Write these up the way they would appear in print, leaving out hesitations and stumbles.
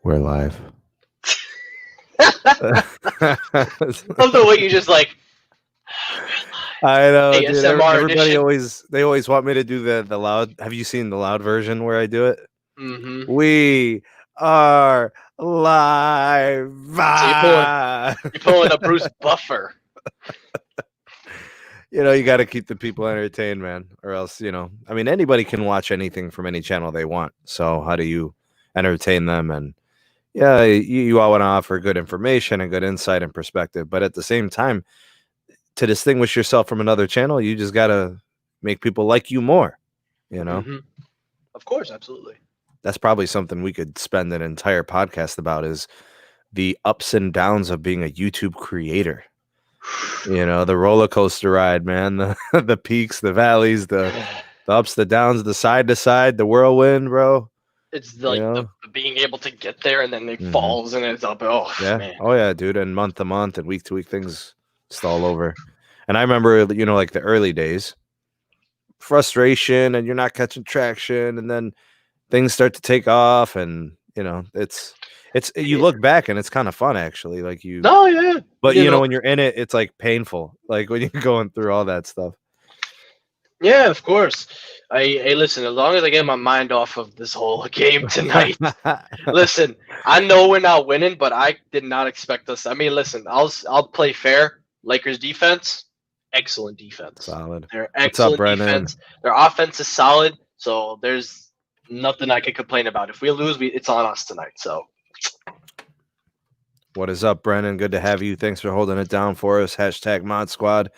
We're live. Love the way you just like. I know, dude. ASMR Everybody edition. they always want me to do the loud. Have you seen the loud version where I do it? Mm-hmm. We are live. So you're pulling a Bruce Buffer. You got to keep the people entertained, man, or else, I mean, anybody can watch anything from any channel they want. So how do you entertain them? And yeah, you all want to offer good information and good insight and perspective, but at the same time, to distinguish yourself from another channel, you just got to make people like you more, Mm-hmm. Of course, absolutely. That's probably something we could spend an entire podcast about, is the ups and downs of being a YouTube creator. The roller coaster ride, man, the peaks, the valleys, the ups, the downs, the side to side, the whirlwind, bro. It's like the being able to get there and then it falls and it's up. Oh, yeah. Man. Oh, yeah, dude. And month to month and week to week, things stall over. And I remember, like the early days, frustration and you're not catching traction. And then things start to take off. And, it's you look back and it's kind of fun, actually. Like No, yeah. But, when you're in it, it's like painful. Like when you're going through all that stuff. Yeah, of course. Hey, listen, as long as I get my mind off of this whole game tonight. Listen, I know we're not winning, but I did not expect us. I mean, listen, I'll play fair. Lakers defense, excellent defense. Solid. They're excellent defense. Their offense is solid, so there's nothing I can complain about. If we lose, it's on us tonight. So. What is up, Brennan? Good to have you. Thanks for holding it down for us. # Mod Squad.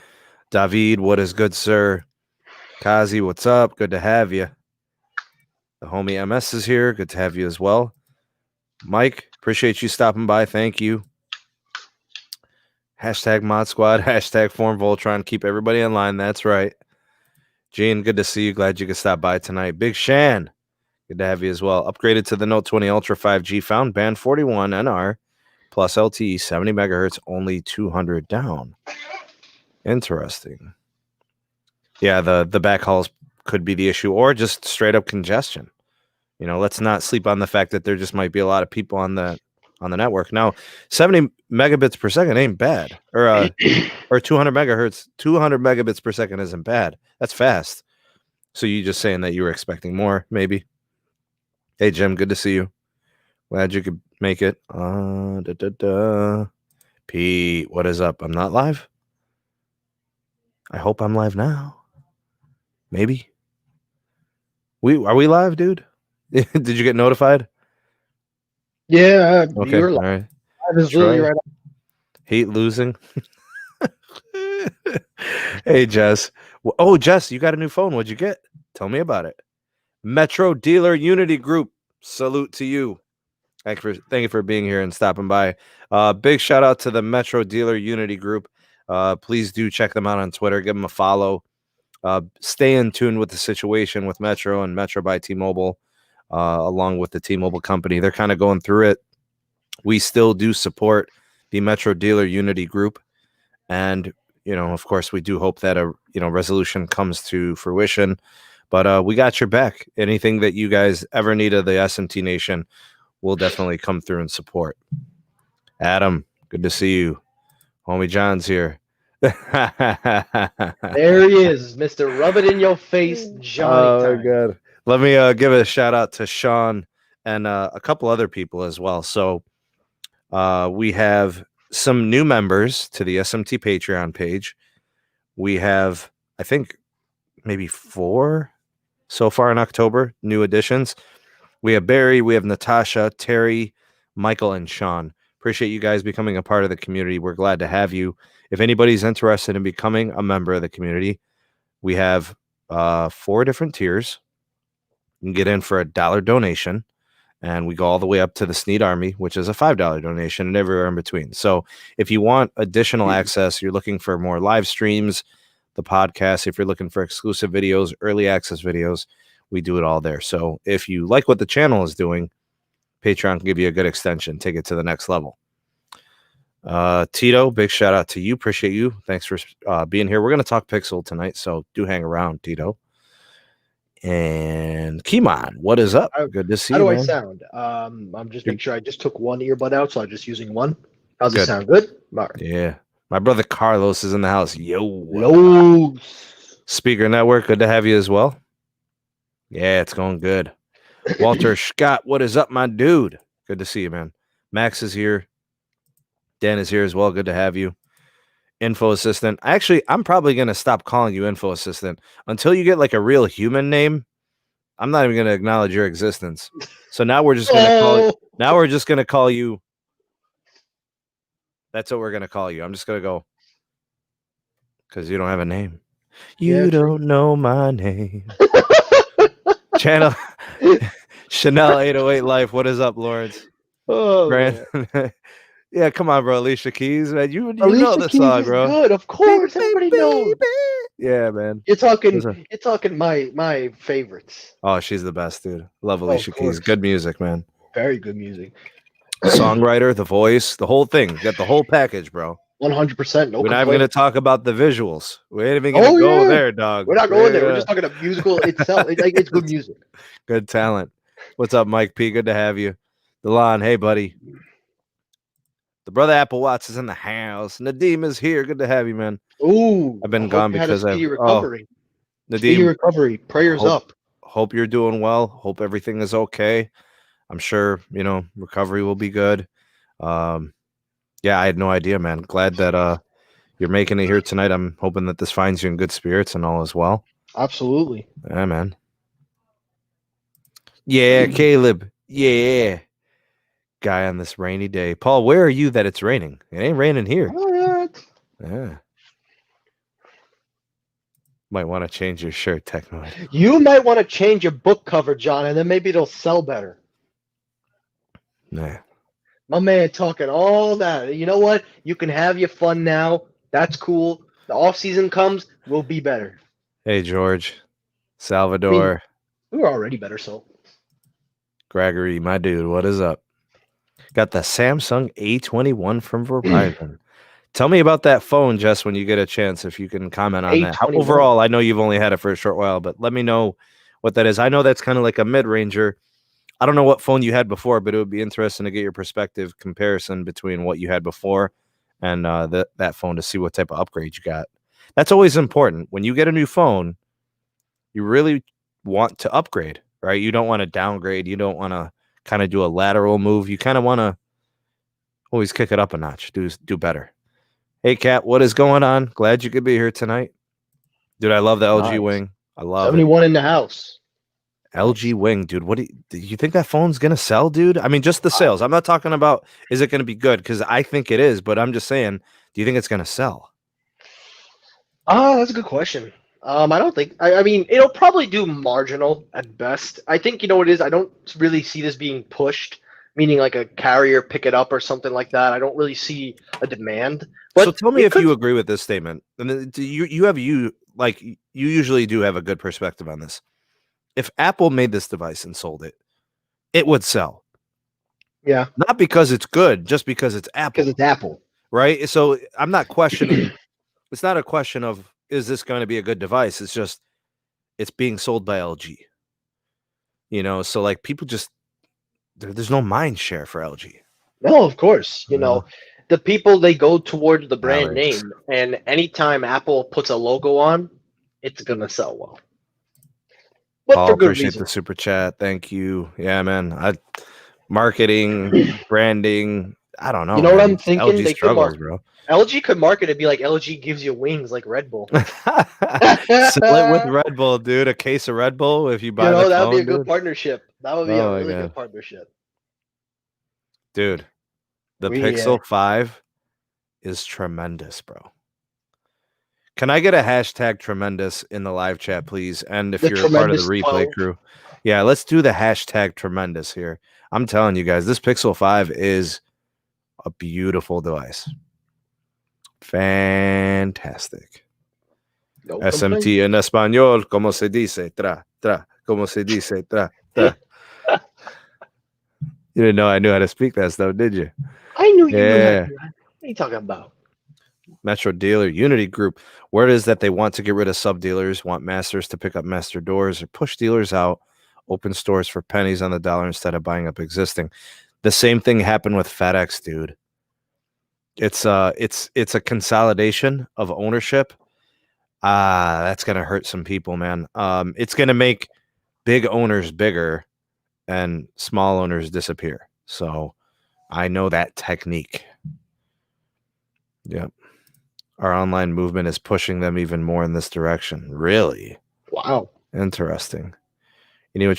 David, what is good, sir? Kazi, what's up? Good to have you. The homie MS is here. Good to have you as well. Mike, appreciate you stopping by. Thank you. # Mod Squad. # Form Voltron. Keep everybody in line. That's right. Gene, good to see you. Glad you could stop by tonight. Big Shan, good to have you as well. Upgraded to the Note 20 Ultra 5G. Found band 41 NR plus LTE 70 megahertz. Only 200 down. Interesting. Yeah, the backhauls could be the issue, or just straight up congestion. Let's not sleep on the fact that there just might be a lot of people on the network. Now, 70 megabits per second ain't bad, or 200 megahertz, 200 megabits per second isn't bad. That's fast. So you just saying that you were expecting more, maybe? Hey, Jim, good to see you. Glad you could make it. Pete, what is up? I'm not live? I hope I'm live now. Maybe. Are we live, dude? Did you get notified? Yeah. Okay. You're all right. I was really right. Hate losing. Hey, Jess. Oh, Jess, you got a new phone. What'd you get? Tell me about it. Metro Dealer Unity Group. Salute to you. Thank you for being here and stopping by. Big shout out to the Metro Dealer Unity Group. Please do check them out on Twitter. Give them a follow. Stay in tune with the situation with Metro and Metro by T-Mobile, along with the T-Mobile company. They're kind of going through it. We still do support the Metro Dealer Unity Group. And, of course, we do hope that a resolution comes to fruition. But we got your back. Anything that you guys ever need of the SMT Nation, we'll definitely come through and support. Adam, good to see you. Homie John's here. There he is, Mr. Rub It In Your Face Johnny. Oh, my God. Let me give a shout out to Sean and a couple other people as well. So we have some new members to the SMT Patreon page. We have, I think, maybe 4 so far in October, new additions. We have Barry, we have Natasha, Terry, Michael, and Sean. Appreciate you guys becoming a part of the community. We're glad to have you. If anybody's interested in becoming a member of the community, we have 4 different tiers. You can get in for $1 donation, and we go all the way up to the Sneed Army, which is a $5 donation, and everywhere in between. So if you want additional access, you're looking for more live streams, the podcast, if you're looking for exclusive videos, early access videos, we do it all there. So if you like what the channel is doing, Patreon can give you a good extension, take it to the next level. Tito, big shout out to you. Appreciate you. Thanks for being here. We're going to talk Pixel tonight, so do hang around, Tito. And Kimon, what is up? Good to see How you, do I man. sound? I'm just making sure I just took one earbud out, so I'm just using one. How's it Good. sound? Good? All right. Yeah. My brother Carlos is in the house. Yo. Low. Speaker Network, good to have you as well. Yeah, it's going good. Walter Scott, what is up, my dude? Good to see you, man. Max is here. Dan is here as well. Good to have you. Info Assistant. Actually, I'm probably going to stop calling you Info Assistant until you get like a real human name. I'm not even going to acknowledge your existence. So now we're just going to call it. Now we're just going to call you. That's what we're going to call you. I'm just going to go because you don't have a name. You don't know my name. Channel Chanel 808 Life. What is up, Lawrence? Oh, Brandon. Yeah, come on, bro. Alicia Keys, man. You Alicia know the Keys song, is bro. Good, of course. Everybody knows. Yeah, man. You're talking my favorites. Oh, she's the best, dude. Love Oh, Alicia Keys. Good music, man. Very good music. Songwriter, the voice, the whole thing. Got the whole package, bro. 100%. No We're not even going to talk about the visuals. We ain't even going to go there, dog. We're not going there. We're just talking about musical itself. It's good music. Good talent. What's up, Mike P? Good to have you. Delon, hey, buddy. The brother Apple Watts is in the house. Nadeem is here. Good to have you, man. Ooh, I've been gone because I've recovery. Nadeem, Speedy recovery. Prayers up. Hope you're doing well. Hope everything is okay. I'm sure, recovery will be good. Yeah, I had no idea, man. Glad that you're making it here tonight. I'm hoping that this finds you in good spirits and all as well. Absolutely. Yeah, man. Yeah, Caleb. Yeah. Guy on this rainy day. Paul, where are you that it's raining? It ain't raining here. What? Yeah. Might want to change your shirt, Technoid. You might want to change your book cover, John, and then maybe it'll sell better. Nah. My man talking all that. You know what? You can have your fun now. That's cool. The off season comes, we'll be better. Hey, George. Salvador. We were already better, so. Gregory, my dude, what is up? Got the Samsung A21 from Verizon. Tell me about that phone, Jess, when you get a chance, if you can comment on that. Overall, I know you've only had it for a short while, but let me know what that is. I know that's kind of like a mid-ranger. I don't know what phone you had before, but it would be interesting to get your perspective comparison between what you had before and that phone to see what type of upgrade you got. That's always important. When you get a new phone, you really want to upgrade, right? You don't want to downgrade. You don't want to kind of do a lateral move. You kind of want to always kick it up a notch, do better. Hey, Kat, what is going on? Glad you could be here tonight. Dude, I love the LG Wing. I love 71 in the house. LG Wing, dude. Do you think that phone's going to sell, dude? I mean, just the sales. I'm not talking about is it going to be good, because I think it is, but I'm just saying, do you think it's going to sell? That's a good question. I don't think. I mean, it'll probably do marginal at best. I think, you know what it is? I don't really see this being pushed, meaning like a carrier pick it up or something like that. I don't really see a demand. But so tell me if you agree with this statement. And you usually do have a good perspective on this. If Apple made this device and sold it, it would sell. Yeah. Not because it's good, just because it's Apple. Because it's Apple. Right? So I'm not questioning. It's not a question of, is this going to be a good device? It's just, it's being sold by LG. So like people just, there's no mind share for LG. No, of course. You know, the people, they go towards the brand Alex. name. And anytime Apple puts a logo on, it's going to sell well. But Paul, for good appreciate reason. the super chat. Thank you. Yeah, man. Marketing, branding. I don't know. You know what I'm thinking? LG struggles, bro. LG could market it, be like LG gives you wings like Red Bull. Sell it with Red Bull, dude. A case of Red Bull if you buy the phone, that would be a dude. good partnership. That would be a really good partnership. Dude, the Pixel 5 is tremendous, bro. Can I get a hashtag tremendous in the live chat, please? And if you're a part of the replay crew. Yeah, let's do the hashtag tremendous here. I'm telling you guys, this Pixel 5 is a beautiful device. Fantastic. No SMT en español, como se dice, como se dice, You didn't know I knew how to speak that stuff, did you? I knew you knew that. What are you talking about? Metro Dealer Unity Group. Word is that they want to get rid of sub dealers, want masters to pick up master doors, or push dealers out, open stores for pennies on the dollar instead of buying up existing. The same thing happened with FedEx, dude. It's a consolidation of ownership. That's gonna hurt some people, man. It's gonna make big owners bigger and small owners disappear. So I know that technique. Yep. Our online movement is pushing them even more in this direction. Really? Wow. Interesting. You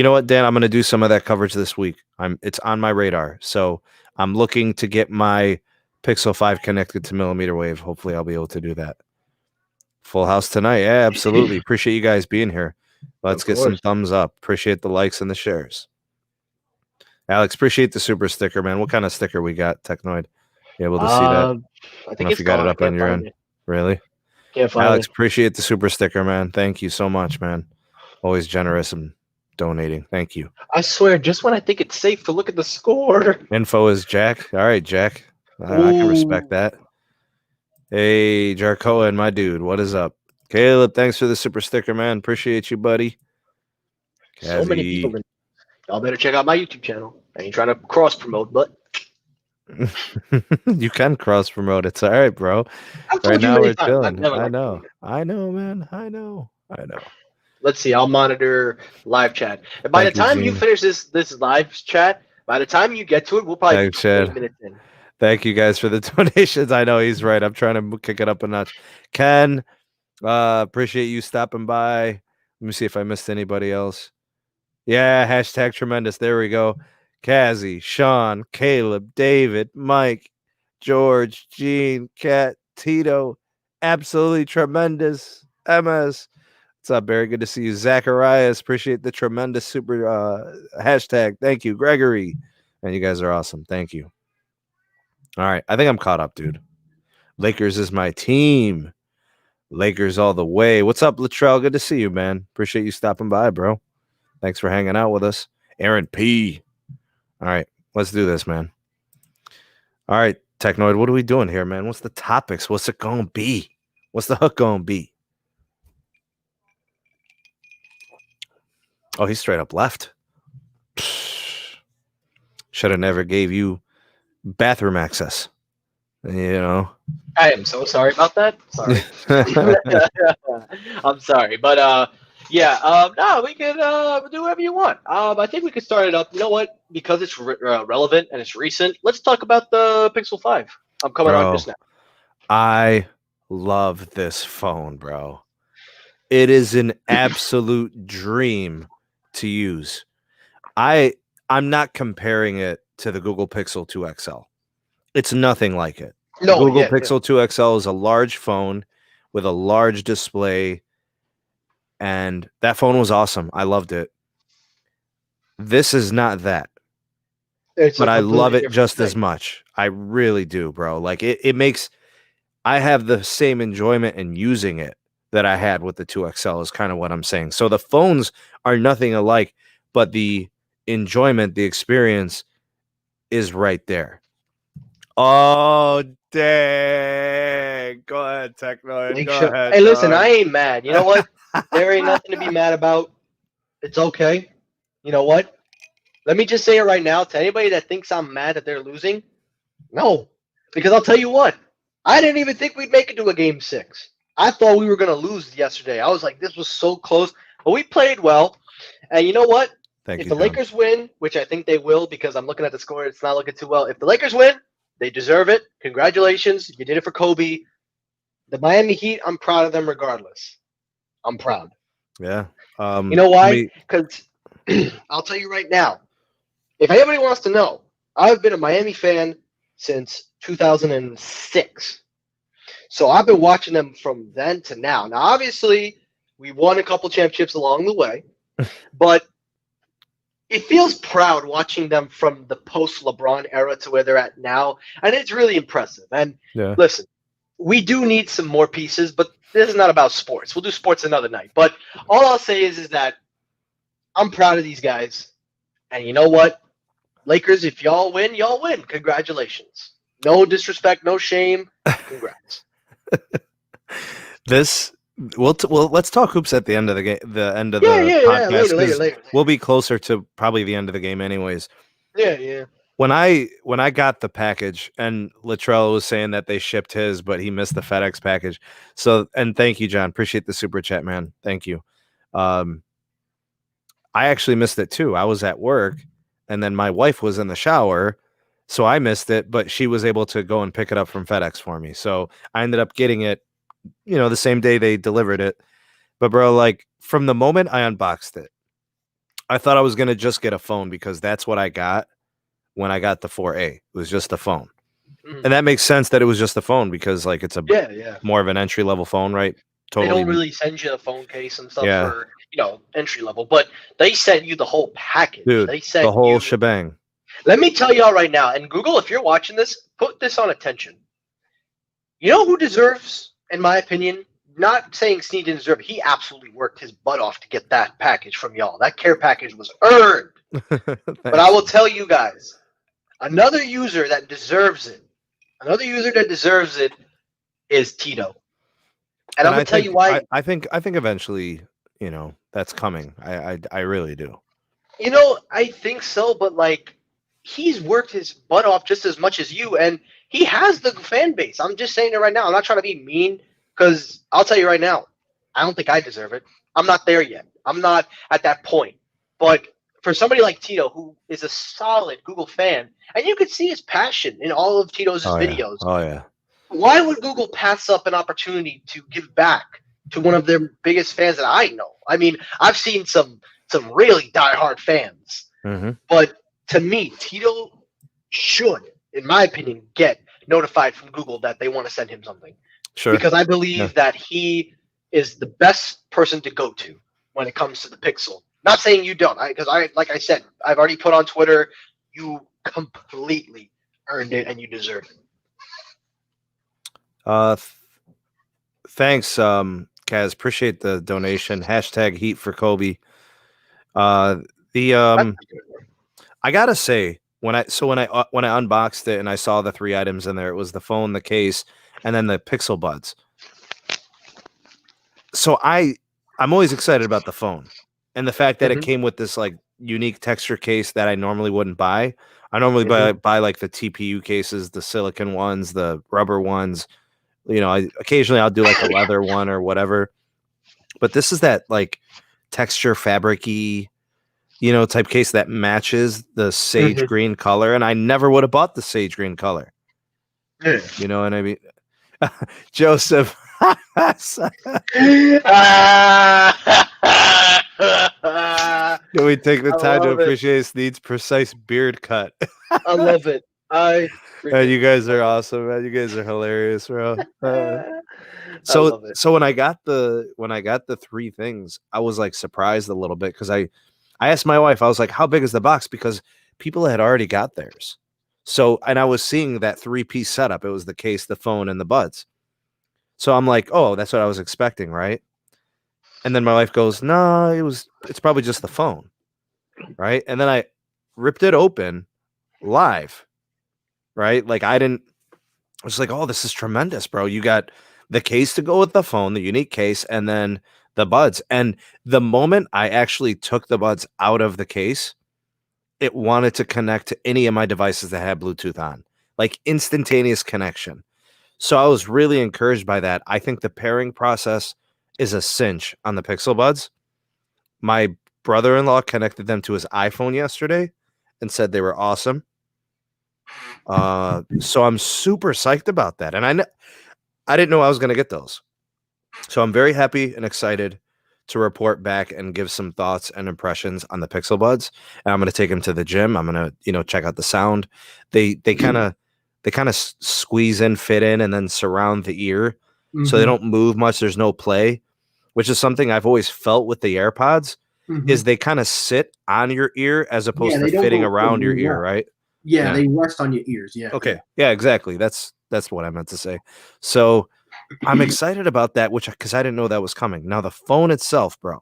know what, Dan? I'm going to do some of that coverage this week. It's on my radar. So I'm looking to get my Pixel 5 connected to millimeter wave. Hopefully I'll be able to do that. Full house tonight. Yeah, absolutely. Appreciate you guys being here. Let's get some thumbs up. Appreciate the likes and the shares. Alex, appreciate the super sticker, man. What kind of sticker we got, Technoid? You able to see that? I think if you got it up on your end. Really? Can't find Alex, it. appreciate the super sticker, man. Thank you so much, man. Always generous and donating. Thank you. I swear, just when I think it's safe to look at the score. Info is Jack. All right, Jack. I can respect that. Hey, Jarkoa and my dude. What is up? Caleb, thanks for the super sticker, man. Appreciate you, buddy. So many people. Y'all better check out my YouTube channel. I ain't trying to cross promote, but you can cross promote. It's all right, bro. Right now we're chilling. I know, man. I know. Let's see. I'll monitor live chat. And by the time you finish this live chat, by the time you get to it, we'll probably be 20 minutes in. Thank you guys for the donations. I know he's right. I'm trying to kick it up a notch. Ken, appreciate you stopping by. Let me see if I missed anybody else. Yeah, hashtag tremendous. There we go. Kazzy, Sean, Caleb, David, Mike, George, Gene, Kat, Tito. Absolutely tremendous. MS. What's up, Barry? Good to see you. Zacharias, appreciate the tremendous super hashtag. Thank you. Gregory. And you guys are awesome. Thank you. All right. I think I'm caught up, dude. Lakers is my team. Lakers all the way. What's up, Latrell? Good to see you, man. Appreciate you stopping by, bro. Thanks for hanging out with us. Aaron P. All right. Let's do this, man. All right, Technoid, what are we doing here, man? What's the topics? What's it going to be? What's the hook going to be? Oh, he straight up left. Should have never gave you bathroom access. You know. I am so sorry about that. Sorry. I'm sorry, but no, we can do whatever you want. I think we could start it up. You know what? Because it's relevant and it's recent, let's talk about the Pixel 5. I'm coming on just now. I love this phone, bro. It is an absolute dream to use. I'm not comparing it to the Google Pixel 2 XL. It's nothing like it. No, Google Pixel 2 XL is a large phone with a large display, and that phone was awesome. I loved it. This is not that. But I love it just as much. I really do, bro. Like it makes I have the same enjoyment in using it that I had with the 2XL is kind of what I'm saying. So the phones are nothing alike, but the enjoyment, the experience is right there. Oh, dang. Go ahead, Technoid. Go ahead. Hey, listen, I ain't mad. You know what? There ain't nothing to be mad about. It's okay. You know what? Let me just say it right now to anybody that thinks I'm mad that they're losing. No, because I'll tell you what. I didn't even think we'd make it to a game 6. I thought we were going to lose yesterday. I was like, this was so close. But we played well. And you know what? If the Lakers win, which I think they will because I'm looking at the score, it's not looking too well. If the Lakers win, they deserve it. Congratulations. You did it for Kobe. The Miami Heat, I'm proud of them regardless. I'm proud. Yeah. You know why? Because I'll tell you right now, if anybody wants to know, I've been a Miami fan since 2006. So I've been watching them from then to now. Now, obviously, we won a couple championships along the way, but it feels proud watching them from the post-LeBron era to where they're at now, and it's really impressive. And listen, we do need some more pieces, but this is not about sports. We'll do sports another night. But all I'll say is that I'm proud of these guys. And you know what? Lakers, if y'all win, y'all win. Congratulations. No disrespect, no shame. Congrats. Let's talk hoops at the end of the game, the end of Yeah, the yeah, yeah. podcast. Later. 'Cause we'll be closer to probably the end of the game, anyways. Yeah. When I got the package, and Latrell was saying that they shipped his, but he missed the FedEx package. So, and thank you, John. Appreciate the super chat, man. Thank you. I actually missed it too. I was at work, and then my wife was in the shower, so I missed it. But she was able to go and pick it up from FedEx for me. So I ended up getting it, the same day they delivered it. But bro, like from the moment I unboxed it, I thought I was gonna just get a phone because that's what I got when I got the 4A. It was just a phone. Mhm. And that makes sense that it was just a phone because like it's a Yeah. more of an entry level phone, right? They Totally. don't really send you a phone case and stuff Yeah. for entry level, but they sent you the whole package. Dude, They sent the whole you. shebang. Let me tell y'all right now, and Google, if you're watching this, put this on attention. You know who deserves, in my opinion, not saying Sneed didn't deserve it. He absolutely worked his butt off to get that package from y'all. That care package was earned. But I will tell you guys, another user that deserves it is Tito. And I'm going to tell you why. I think eventually, that's coming. I really do. I think so, but like he's worked his butt off just as much as you, and he has the fan base. I'm just saying it right now. I'm not trying to be mean, because I'll tell you right now, I don't think I deserve it. I'm not there yet. I'm not at that point. But for somebody like Tito, who is a solid Google fan, and you could see his passion in all of Tito's videos. Oh yeah. Why would Google pass up an opportunity to give back to one of their biggest fans that I know? I mean, I've seen some really diehard fans, but to me, Tito should, in my opinion, get notified from Google that they want to send him something. Sure. Because I believe that he is the best person to go to when it comes to the Pixel. Not saying you don't, because like I said, I've already put on Twitter, you completely earned it and you deserve it. Thanks, Kaz. Appreciate the donation. Hashtag heat for Kobe. I gotta say, when I unboxed it and I saw the 3 items in there, it was the phone, the case, and then the Pixel Buds. So I'm always excited about the phone, and the fact that it came with this like unique texture case that I normally wouldn't buy. I normally buy like the TPU cases, the silicon ones, the rubber ones. Occasionally I'll do like a leather one or whatever. But this is that like texture fabric-y, type case that matches the sage green color. And I never would have bought the sage green color. You know what I mean? Joeseph. Can we take the time to appreciate Sneed's precise beard cut? I love it. Man, you guys are awesome, man. You guys are hilarious, bro. So when I got the 3 things, I was like surprised a little bit because I asked my wife, I was like, how big is the box? Because people had already got theirs. So, and I was seeing that 3-piece setup. It was the case, the phone, and the buds. So I'm like, oh, that's what I was expecting, right? And then my wife goes, no, it's probably just the phone, right? And then I ripped it open live, right? Like I was like, oh, this is tremendous, bro. You got the case to go with the phone, the unique case, and then the buds. And the moment I actually took the buds out of the case, it wanted to connect to any of my devices that had Bluetooth on, like instantaneous connection. So I was really encouraged by that. I think the pairing process is a cinch on the Pixel Buds. My brother-in-law connected them to his iPhone yesterday and said they were awesome. So I'm super psyched about that. And I didn't know I was going to get those. So I'm very happy and excited to report back and give some thoughts and impressions on the Pixel Buds. And I'm going to take them to the gym. I'm going to, check out the sound. They kind of squeeze in, fit in, and then surround the ear. So they don't move much. There's no play, which is something I've always felt with the AirPods is they kind of sit on your ear as opposed to fitting around your ear, right? Yeah, they rest on your ears. Yeah. Okay. Yeah, exactly. That's what I meant to say. So I'm excited about that, because I didn't know that was coming. Now the phone itself, bro.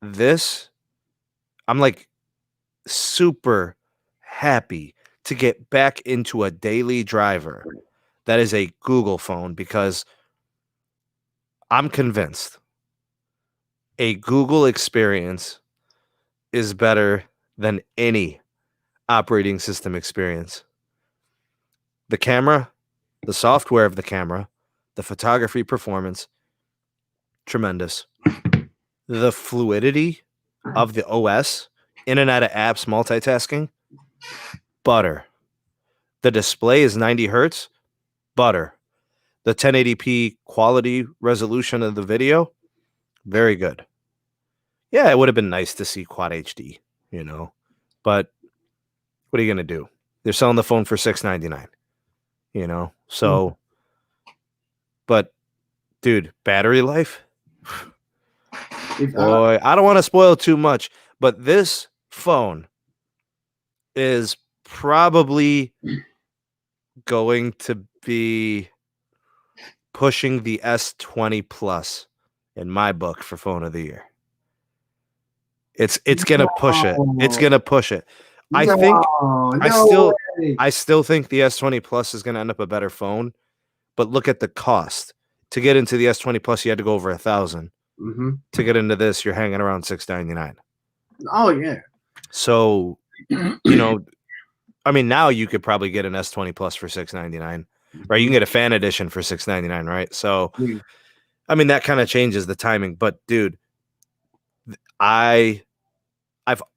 I'm like super happy to get back into a daily driver, that is a Google phone, because I'm convinced a Google experience is better than any operating system experience. The camera, the software of the camera, the photography performance, tremendous. The fluidity of the OS, in and out of apps, multitasking, butter. The display is 90 hertz, butter. The 1080p quality resolution of the video, very good. Yeah, it would have been nice to see Quad HD, but what are you going to do? They're selling the phone for $699, so, but dude, battery life, boy, I don't want to spoil too much, but this phone is probably going to be pushing the S20 Plus in my book for phone of the year. It's gonna push it. It's gonna push it. I still think the S20 Plus is gonna end up a better phone, but look at the cost. To get into the S20 Plus, you had to go over $1,000. Mm-hmm. To get into this, you're hanging around $699. Oh yeah. So, now you could probably get an S20 Plus for $699, right? You can get a fan edition for $699, right? So, that kind of changes the timing. But dude, I've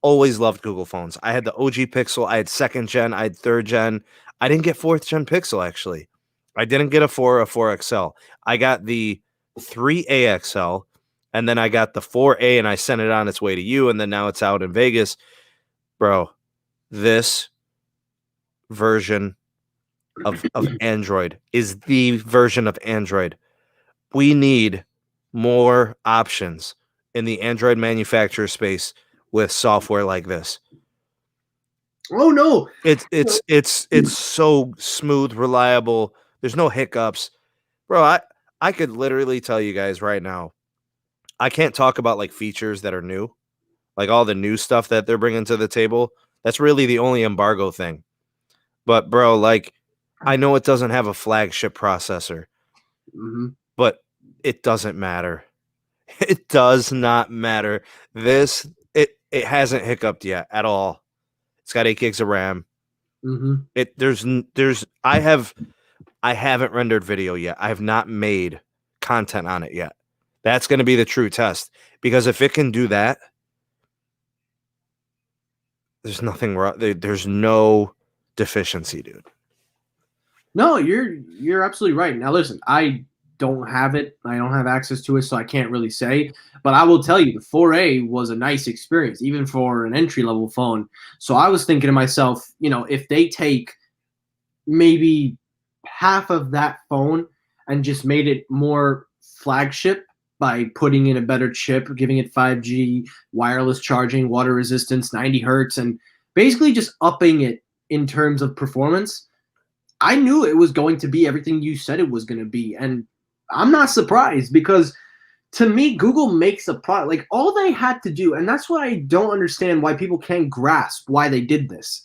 always loved Google phones. I had the OG Pixel. I had 2nd gen. I had 3rd gen. I didn't get 4th gen Pixel, actually. I didn't get a 4 or a 4XL. I got the 3A XL, and then I got the 4A, and I sent it on its way to you, and then now it's out in Vegas. Bro, this version of Android is the version of Android. We need more options in the Android manufacturer space with software like this. Oh no. It's so smooth, reliable. There's no hiccups. Bro, I could literally tell you guys right now, I can't talk about like features that are new, like all the new stuff that they're bringing to the table. That's really the only embargo thing. But bro, like, I know it doesn't have a flagship processor, but it doesn't matter. It does not matter. It hasn't hiccuped yet at all. It's got 8 gigs of RAM. I haven't rendered video yet. I have not made content on it yet. That's going to be the true test, because if it can do that, there's nothing wrong. There's no deficiency, dude. No, you're absolutely right. Now listen, I don't have it. I don't have access to it, so I can't really say. But I will tell you, the 4A was a nice experience, even for an entry-level phone. So I was thinking to myself, if they take maybe half of that phone and just made it more flagship by putting in a better chip, giving it 5G, wireless charging, water resistance, 90 hertz, and basically just upping it in terms of performance, I knew it was going to be everything you said it was going to be. And I'm not surprised, because to me, Google makes a product. Like, all they had to do, and that's why I don't understand why people can't grasp why they did this.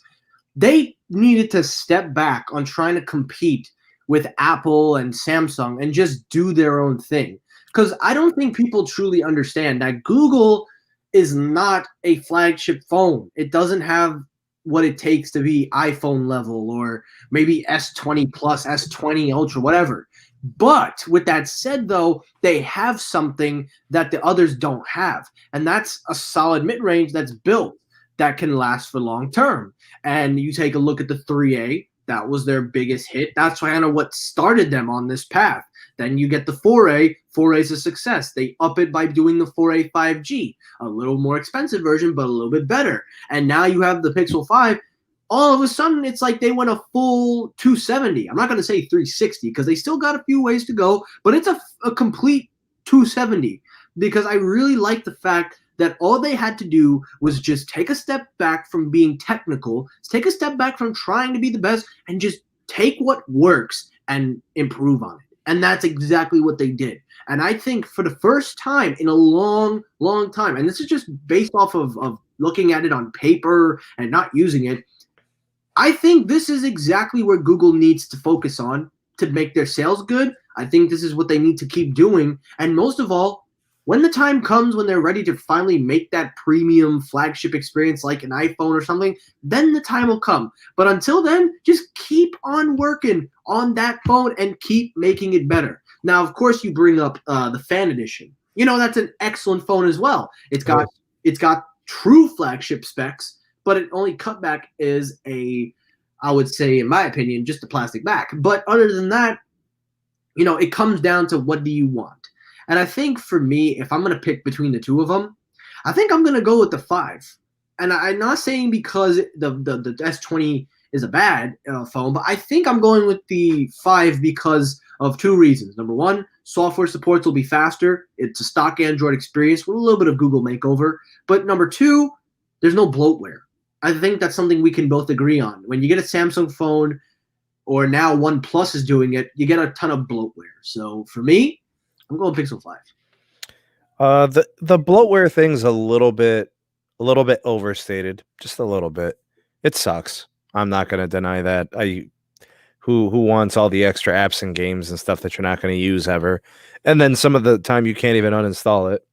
They needed to step back on trying to compete with Apple and Samsung and just do their own thing. Because I don't think people truly understand that Google is not a flagship phone. It doesn't have what it takes to be iPhone level, or maybe S20 Plus, S20 Ultra, whatever. But with that said, though, they have something that the others don't have. And that's a solid mid-range that's built that can last for long term. And you take a look at the 3A, that was their biggest hit. That's kind of what started them on this path. Then you get the 4A. 4A is a success. They up it by doing the 4A 5G, a little more expensive version, but a little bit better. And now you have the Pixel 5. All of a sudden, it's like they went a full 270. I'm not going to say 360, because they still got a few ways to go, but it's a complete 270, because I really like the fact that all they had to do was just take a step back from being technical, take a step back from trying to be the best, and just take what works and improve on it. And that's exactly what they did. And I think for the first time in a long, long time, and this is just based off of looking at it on paper and not using it, I think this is exactly where Google needs to focus on to make their sales good. I think this is what they need to keep doing. And most of all, when the time comes when they're ready to finally make that premium flagship experience like an iPhone or something, then the time will come. But until then, just keep on working on that phone and keep making it better. Now, of course, you bring up the Fan Edition. You know, that's an excellent phone as well. It's got true flagship specs, but it only cutback is I would say, in my opinion, just a plastic back. But other than that, you know, it comes down to what do you want. And I think for me, if I'm going to pick between the two of them, I think I'm going to go with the 5. And I'm not saying because the S20 is a bad phone, but I think I'm going with the 5 because of 2 reasons. Number 1, software supports will be faster. It's a stock Android experience with a little bit of Google makeover. But number 2, there's no bloatware. I think that's something we can both agree on. When you get a Samsung phone, or now OnePlus is doing it, you get a ton of bloatware. So for me, I'm going Pixel 5. The bloatware thing's a little bit overstated, just a little bit. It sucks. I'm not going to deny that. Who wants all the extra apps and games and stuff that you're not going to use ever? And then some of the time you can't even uninstall it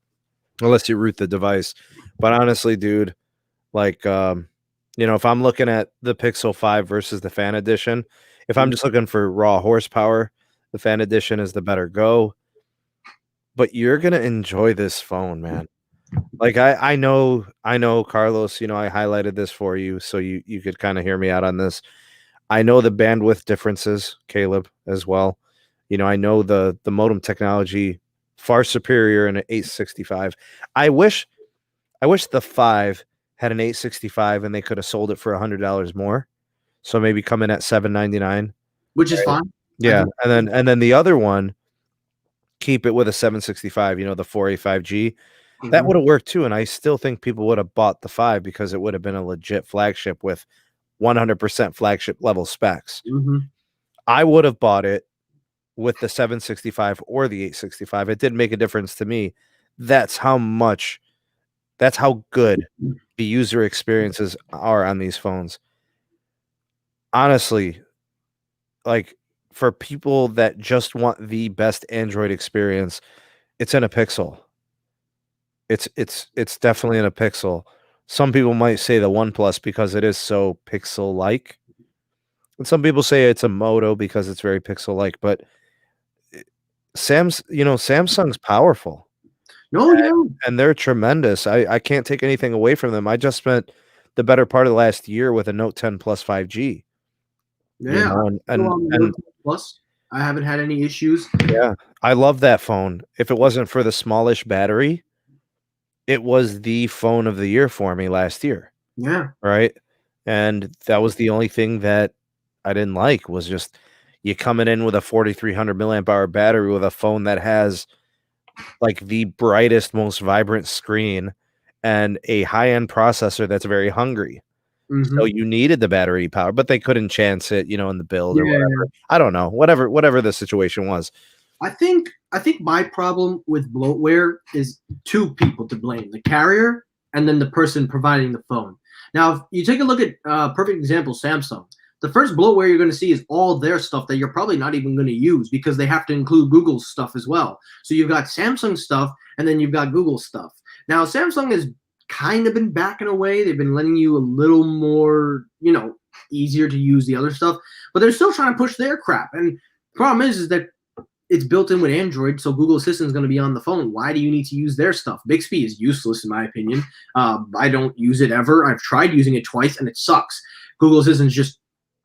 unless you root the device. But honestly, dude, like, you know, if I'm looking at the Pixel 5 versus the Fan Edition, if I'm just looking for raw horsepower, the Fan Edition is the better go. But you're going to enjoy this phone, man. Like, I know, Carlos, you know, I highlighted this for you so you could kind of hear me out on this. I know the bandwidth differences, Caleb, as well. You know, I know the modem technology far superior in an 865. I wish the 5 had an 865 and they could have sold it for $100 more. So maybe come in at $799, which is fine. Yeah, and then the other one, keep it with a 765. You know, the 485G. That would have worked too, and I still think people would have bought the 5 because it would have been a legit flagship with 100% flagship level specs. I would have bought it with the 765 or the 865. It didn't make a difference to me. That's how good the user experiences are on these phones. Honestly, like, for people that just want the best Android experience, it's in a Pixel. It's definitely in a Pixel. Some people might say the OnePlus because it is so Pixel-like. And some people say it's a Moto because it's very Pixel-like. But Samsung's powerful. And they're tremendous. I can't take anything away from them. I just spent the better part of the last year with a Note 10 Plus 5G. Yeah, you know, and Plus, I haven't had any issues. Yeah, I love that phone. If it wasn't for the smallish battery, it was the phone of the year for me last year. Yeah. Right? And that was the only thing that I didn't like, was just you coming in with a 4,300 milliamp hour battery with a phone that has like the brightest, most vibrant screen and a high-end processor that's very hungry. So you needed the battery power, but they couldn't chance it, you know, in the build or whatever. I don't know, whatever the situation was. I think my problem with bloatware is 2 people to blame: the carrier and then the person providing the phone. Now, if you take a look at perfect example, Samsung. The first bloatware you're going to see is all their stuff that you're probably not even going to use because they have to include Google's stuff as well. So you've got Samsung stuff and then you've got Google stuff. Now, Samsung has kind of been backing away. They've been letting you a little more, you know, easier to use the other stuff, but they're still trying to push their crap. And the problem is that it's built in with Android, so Google Assistant is going to be on the phone. Why do you need to use their stuff? Bixby is useless in my opinion. I don't use it ever. I've tried using it twice and it sucks. Google Assistant is just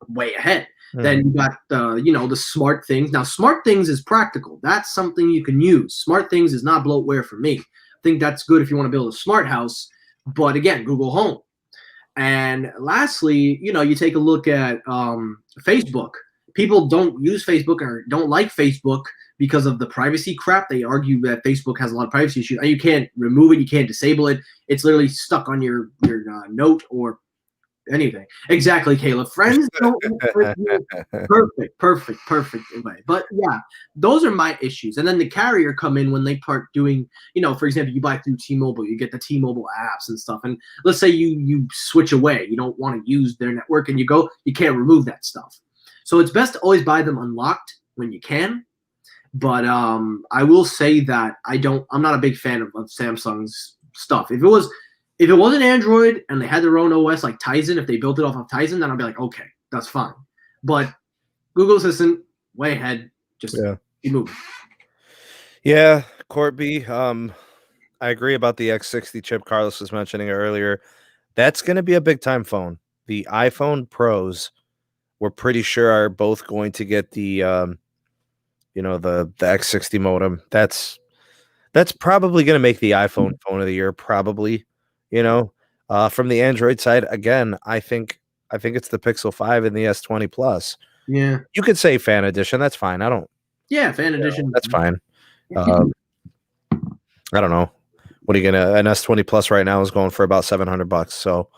way ahead. Then you got the Smart Things. Now, Smart Things is practical. That's something you can use. Smart Things is not bloatware for me. I think that's good if you want to build a smart house, but again, Google Home. And lastly, you know, you take a look at Facebook. People don't use Facebook or don't like Facebook because of the privacy crap. They argue that Facebook has a lot of privacy issues. And you can't remove it. You can't disable it. It's literally stuck on your note or anything. Exactly, Caleb. Friends don't hurt you. Perfect way. But yeah, those are my issues. And then the carrier come in when they start doing, for example, you buy through T-Mobile, you get the T-Mobile apps and stuff. And let's say you switch away, you don't want to use their network, and you can't remove that stuff. So it's best to always buy them unlocked when you can. But I will say that I'm not a big fan of Samsung's stuff. If it was an Android and they had their own OS like Tizen, if they built it off of Tizen, then I'd be like, okay, that's fine. But Google Assistant, way ahead. Just keep moving. Yeah, Corby. I agree about the X60 chip Carlos was mentioning earlier. That's going to be a big time phone. The iPhone Pros, we're pretty sure, are both going to get the the X60 modem. That's probably going to make the iPhone phone of the year, probably. From the Android side, again, I think it's the Pixel 5 and the S20 Plus. Yeah, you could say fan edition. That's fine. Fan edition. That's fine. I don't know. What are you gonna? An S20 Plus right now is going for about $700. So,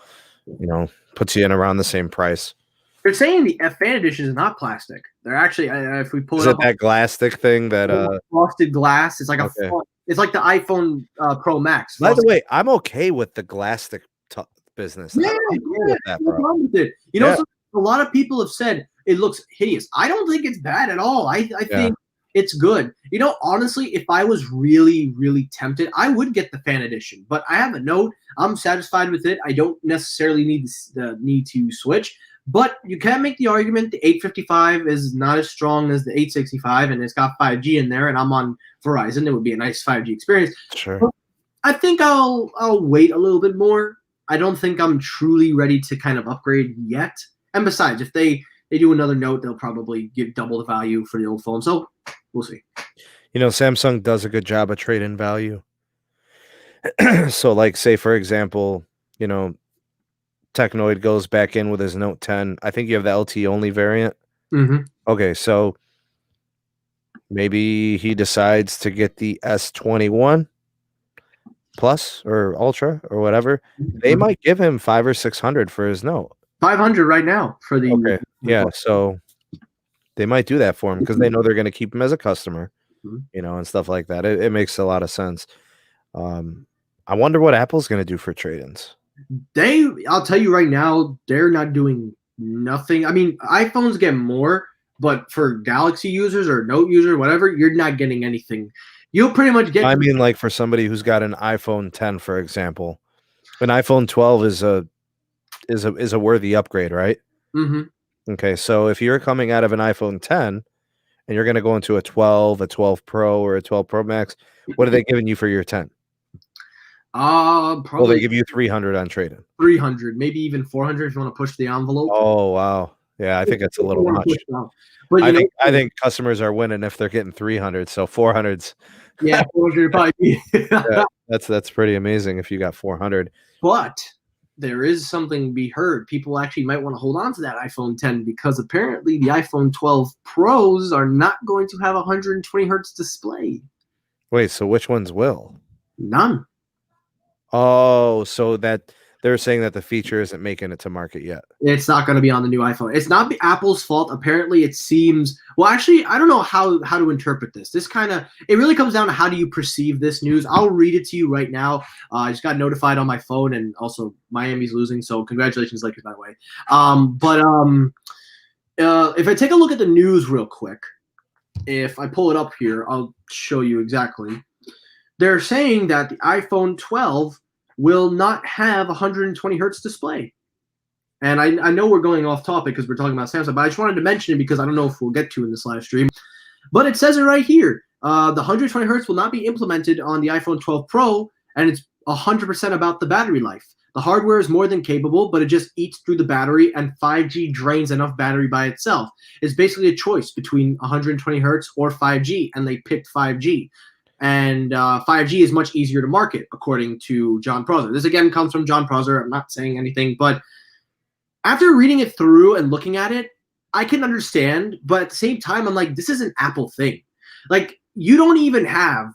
puts you in around the same price. They're saying the fan edition is not plastic. They're actually, if we pull is it it up, that glass-stick thing that frosted glass. It's like it's like the iPhone Pro Max. By the way, I'm okay with the glass-stick business. Yeah, with that, bro. No problem with it. A lot of people have said it looks hideous. I don't think it's bad at all. I think it's good. Honestly, if I was really, really tempted, I would get the fan edition. But I have a note. I'm satisfied with it. I don't necessarily need to switch. But you can make the argument the 855 is not as strong as the 865, and it's got 5G in there, and I'm on Verizon. It would be a nice 5G experience. Sure. But I think I'll wait a little bit more. I don't think I'm truly ready to kind of upgrade yet. And besides, if they do another note, they'll probably give double the value for the old phone. So we'll see. Samsung does a good job of trade-in value. So, like, say, for example, Technoid goes back in with his Note 10. I think you have the LT only variant. Mm-hmm. Okay, so maybe he decides to get the S21 Plus or Ultra or whatever. They might give him $500 or $600 for his Note. $500 right now for the. Okay, yeah. So they might do that for him because they know they're going to keep him as a customer, and stuff like that. It makes a lot of sense. I wonder what Apple's going to do for trade-ins. I'll tell you right now, they're not doing nothing. I mean, iPhones get more, but for Galaxy users or Note users, whatever, you're not getting anything. You'll pretty much get. I mean, like for somebody who's got an iPhone 10, for example, an iPhone 12 is a worthy upgrade, right? Mm-hmm. Okay, so if you're coming out of an iPhone 10 and you're going to go into a 12 Pro, or a 12 Pro Max, what are they giving you for your 10? Probably. Well, they give you $300 on trade-in. 300, maybe even 400 if you want to push the envelope. Oh wow, yeah, I think that's a little much. But I think customers are winning if they're getting 300. So 400's. Yeah, 400 probably. Yeah, that's pretty amazing if you got 400. But there is something to be heard. People actually might want to hold on to that iPhone 10 because apparently the iPhone 12 Pros are not going to have 120 hertz display. Wait, so which ones will? None. Oh, so that they're saying that the feature isn't making it to market yet. It's not going to be on the new iPhone. It's not Apple's fault. Apparently, it seems. Well, actually, I don't know how to interpret this. It really comes down to how do you perceive this news. I'll read it to you right now. I just got notified on my phone, and also Miami's losing, so congratulations, Lakers, by the way. If I take a look at the news real quick, if I pull it up here, I'll show you exactly. They're saying that the iPhone 12 will not have 120 hertz display. And I know we're going off topic because we're talking about Samsung, but I just wanted to mention it because I don't know if we'll get to in this live stream. But it says it right here. The 120 hertz will not be implemented on the iPhone 12 Pro, and it's 100% about the battery life. The hardware is more than capable, but it just eats through the battery, and 5G drains enough battery by itself. It's basically a choice between 120 hertz or 5G, and they picked 5G. And 5G is much easier to market, according to John Prosser. This, again, comes from John Prosser. I'm not saying anything, but after reading it through and looking at it, I can understand. But at the same time, I'm like, this is an Apple thing. Like, you don't even have,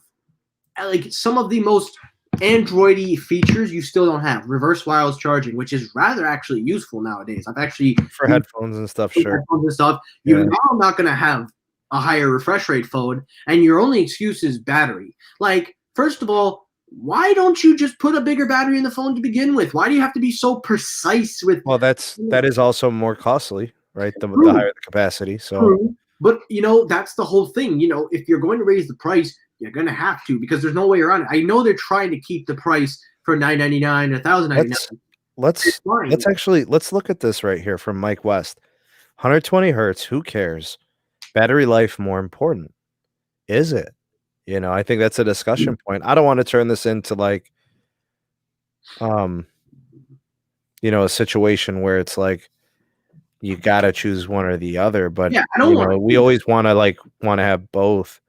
like, some of the most Android-y features you still don't have. Reverse wireless charging, which is rather actually useful nowadays. I've actually for headphones and stuff. Sure. Headphones and stuff. You're Yeah. now not going to have a higher refresh rate phone, and your only excuse is battery. Like, first of all, why don't you just put a bigger battery in the phone to begin with? Why do you have to be so precise with? Well, that is also more costly, right? The True. higher the capacity. So True. But that's the whole thing. If you're going to raise the price, you're going to have to, because there's no way around it. I know they're trying to keep the price for $999 or $1,099. let's look at this right here from Mike West. 120 hertz. Who cares? Battery life more important. Is it? I think that's a discussion point. I don't want to turn this into like, a situation where it's like you gotta choose one or the other. But Yeah, I don't want. we always want to have both.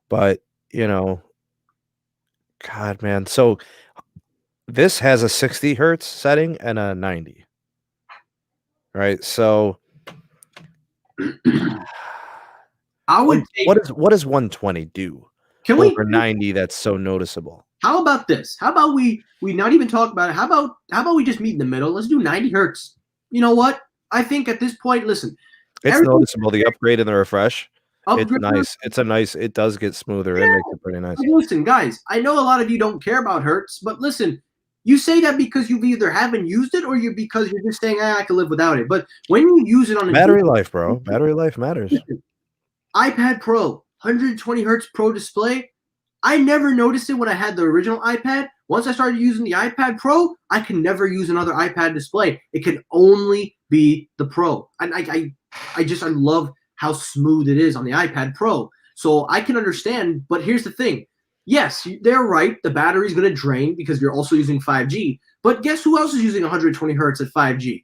But God, man. So this has a 60 hertz setting and a 90. Right. So I would. what does 120 do? Can we over 90? That's so noticeable. How about this? How about we not even talk about it? How about we just meet in the middle? Let's do 90 hertz. You know what? I think at this point, listen. It's noticeable. The upgrade and the refresh. It's nice. It does get smoother. Yeah. It makes it pretty nice. Listen, guys, I know a lot of you don't care about hertz, but listen, you say that because you either haven't used it or because you're just saying, I can live without it. But when you use it on a battery life, bro, battery life matters. iPad Pro, 120 hertz Pro display. I never noticed it when I had the original iPad. Once I started using the iPad Pro, I can never use another iPad display. It can only be the Pro. And I love how smooth it is on the iPad Pro. So I can understand, but here's the thing. Yes, they're right. The battery's going to drain because you're also using 5G. But guess who else is using 120 hertz at 5G?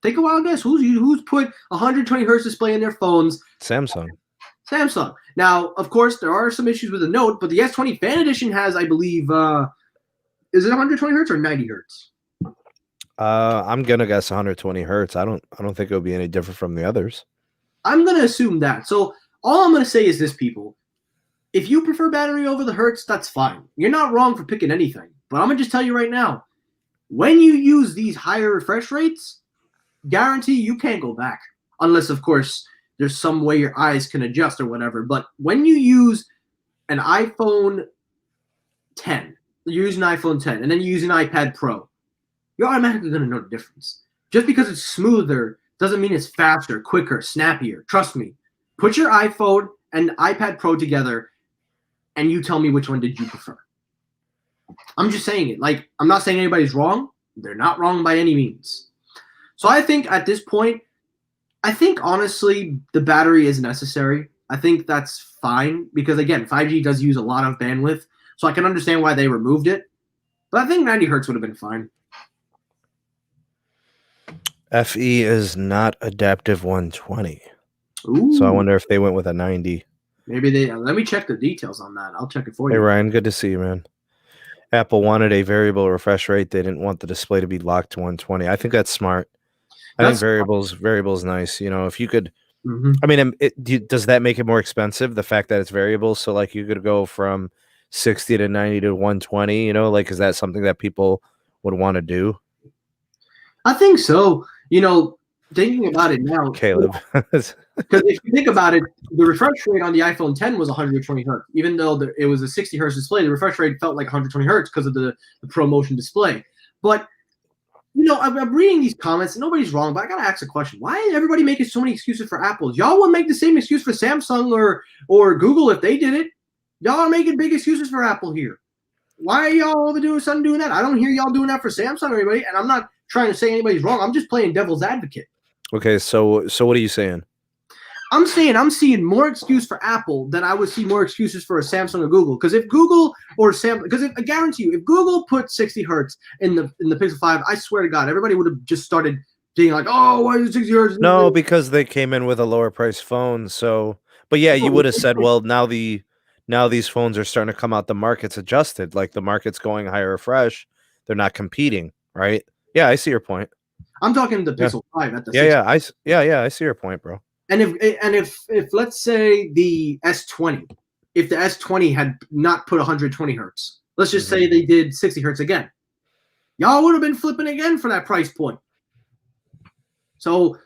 Take a wild guess. Who's put 120 hertz display in their phones? Samsung. Now, of course, there are some issues with the Note, but the S20 Fan Edition has, I believe, is it 120 hertz or 90 hertz? I'm gonna guess 120 hertz. I don't think it'll be any different from the others. I'm gonna assume that. So all I'm gonna say is this, people. If you prefer battery over the hertz, that's fine. You're not wrong for picking anything. But I'm gonna just tell you right now, when you use these higher refresh rates, guarantee you can't go back. Unless, of course, there's some way your eyes can adjust or whatever. But when you use an iPhone 10, you're using an iPhone 10, and then you use an iPad Pro, you're automatically going to know the difference. Just because it's smoother doesn't mean it's faster, quicker, snappier. Trust me. Put your iPhone and iPad Pro together, and you tell me which one did you prefer. I'm just saying it. Like, I'm not saying anybody's wrong. They're not wrong by any means. So I think at this point, honestly, the battery is necessary. I think that's fine because, again, 5G does use a lot of bandwidth, so I can understand why they removed it. But I think 90 hertz would have been fine. FE is not adaptive 120. Ooh. So I wonder if they went with a 90. Maybe they. Let me check the details on that. I'll check it for you. Hey, Ryan, good to see you, man. Apple wanted a variable refresh rate. They didn't want the display to be locked to 120. I think that's smart. I think variables nice. If you could, I mean, does that make it more expensive? The fact that it's variable, so like you could go from 60 to 90 to 120. Is that something that people would want to do? I think so. Thinking about it now, Caleb. Because if you think about it, the refresh rate on the iPhone 10 was 120 hertz. Even though it was a 60 hertz display, the refresh rate felt like 120 hertz because of the ProMotion display. But I'm reading these comments, and nobody's wrong, but I gotta ask a question. Why is everybody making so many excuses for Apple? Y'all would make the same excuse for Samsung or Google if they did it. Y'all are making big excuses for Apple here. Why are y'all doing that? I don't hear y'all doing that for Samsung or anybody, and I'm not trying to say anybody's wrong. I'm just playing devil's advocate. Okay, so what are you saying? I'm saying I'm seeing more excuse for Apple than I would see more excuses for a Samsung or Google. Because if Google or Samsung, I guarantee you, if Google put 60 hertz in the Pixel 5, I swear to God, everybody would have just started being like, "Oh, why is it 60 hertz?" No, because they came in with a lower price phone. So, but yeah, you would have said, "Well, now these phones are starting to come out. The market's adjusted. Like the market's going higher refresh. They're not competing, right?" Yeah, I see your point. I'm talking the Pixel 5 at the 60. I see your point, bro. And if let's say the S20 if the S20 had not put 120 hertz. Let's just Mm-hmm. say they did 60 hertz again. Y'all would have been flipping again for that price point. So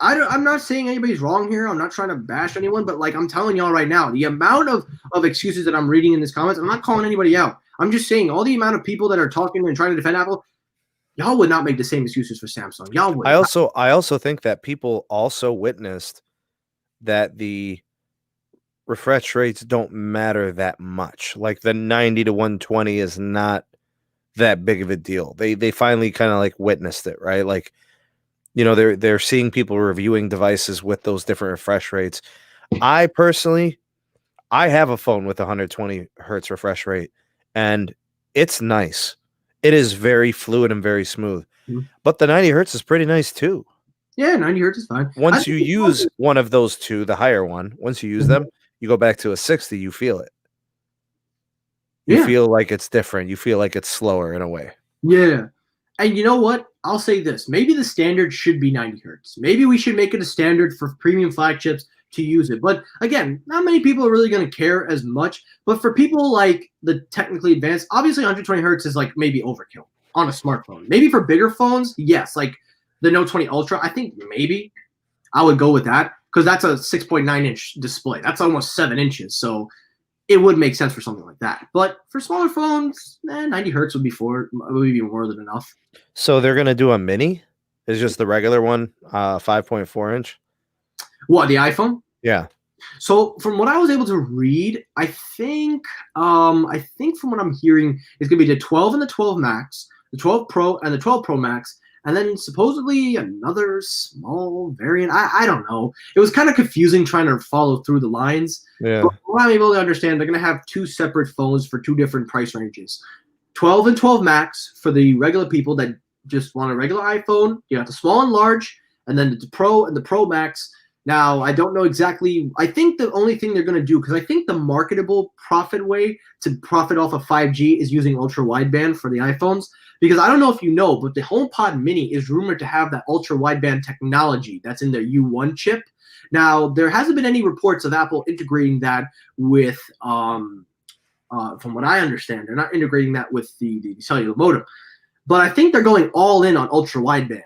I'm not saying anybody's wrong here. I'm not trying to bash anyone, but like I'm telling y'all right now, the amount of excuses that I'm reading in these comments, I'm not calling anybody out. I'm just saying all the amount of people that are talking and trying to defend Apple, y'all would not make the same excuses for Samsung. Y'all would. I also think that people also witnessed that the refresh rates don't matter that much. Like the 90 to 120 is not that big of a deal. They finally kind of like witnessed it, right? Like, you know, they're seeing people reviewing devices with those different refresh rates. I personally, I have a phone with 120 hertz refresh rate, and it's nice. It is very fluid and very smooth. Mhm. But the 90 hertz is pretty nice too. Yeah, 90 hertz is fine. Once you use one of those two, the higher one, once you use them, you go back to a 60, you feel it. You feel like it's different. You feel like it's slower in a way. Yeah. And you know what? I'll say this. Maybe the standard should be 90 hertz. Maybe we should make it a standard for premium flagships to use it. But again, not many people are really going to care as much. But for people like the technically advanced, obviously 120 hertz is like maybe overkill on a smartphone. Maybe for bigger phones, yes. Like the Note 20 Ultra, I think maybe I would go with that because that's a 6.9 inch display. That's almost 7 inches. So it would make sense for something like that. But for smaller phones, 90 hertz would be more than enough. So they're going to do a mini? Is just the regular one 5.4 inch? What, the iPhone? Yeah. So from what I was able to read, I think from what I'm hearing, it's going to be the 12 and the 12 Max, the 12 Pro and the 12 Pro Max, and then supposedly another small variant. I don't know. It was kind of confusing trying to follow through the lines. Yeah. But what I'm able to understand, they're going to have two separate phones for two different price ranges. 12 and 12 Max for the regular people that just want a regular iPhone. You got the small and large, and then the Pro and the Pro Max. Now, I don't know exactly. I think the only thing they're going to do, because I think the marketable profit way to profit off of 5G is using ultra wideband for the iPhones. Because I don't know if you know, but the HomePod Mini is rumored to have that ultra wideband technology that's in their U1 chip. Now, there hasn't been any reports of Apple integrating that with, from what I understand, they're not integrating that with the cellular modem. But I think they're going all in on ultra wideband.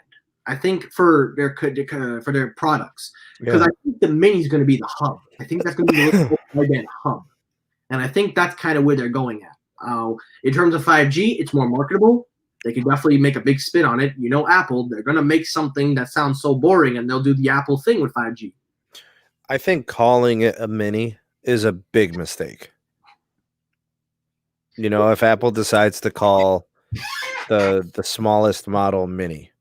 I think for their products, because I think the Mini is going to be the hub. I think that's going to be the ultra wideband hub, and I think that's kind of where they're going at. In terms of 5G, it's more marketable. They can definitely make a big spin on it. You know, Apple, they're going to make something that sounds so boring, and they'll do the Apple thing with 5G. I think calling it a mini is a big mistake. You know, if Apple decides to call the smallest model mini,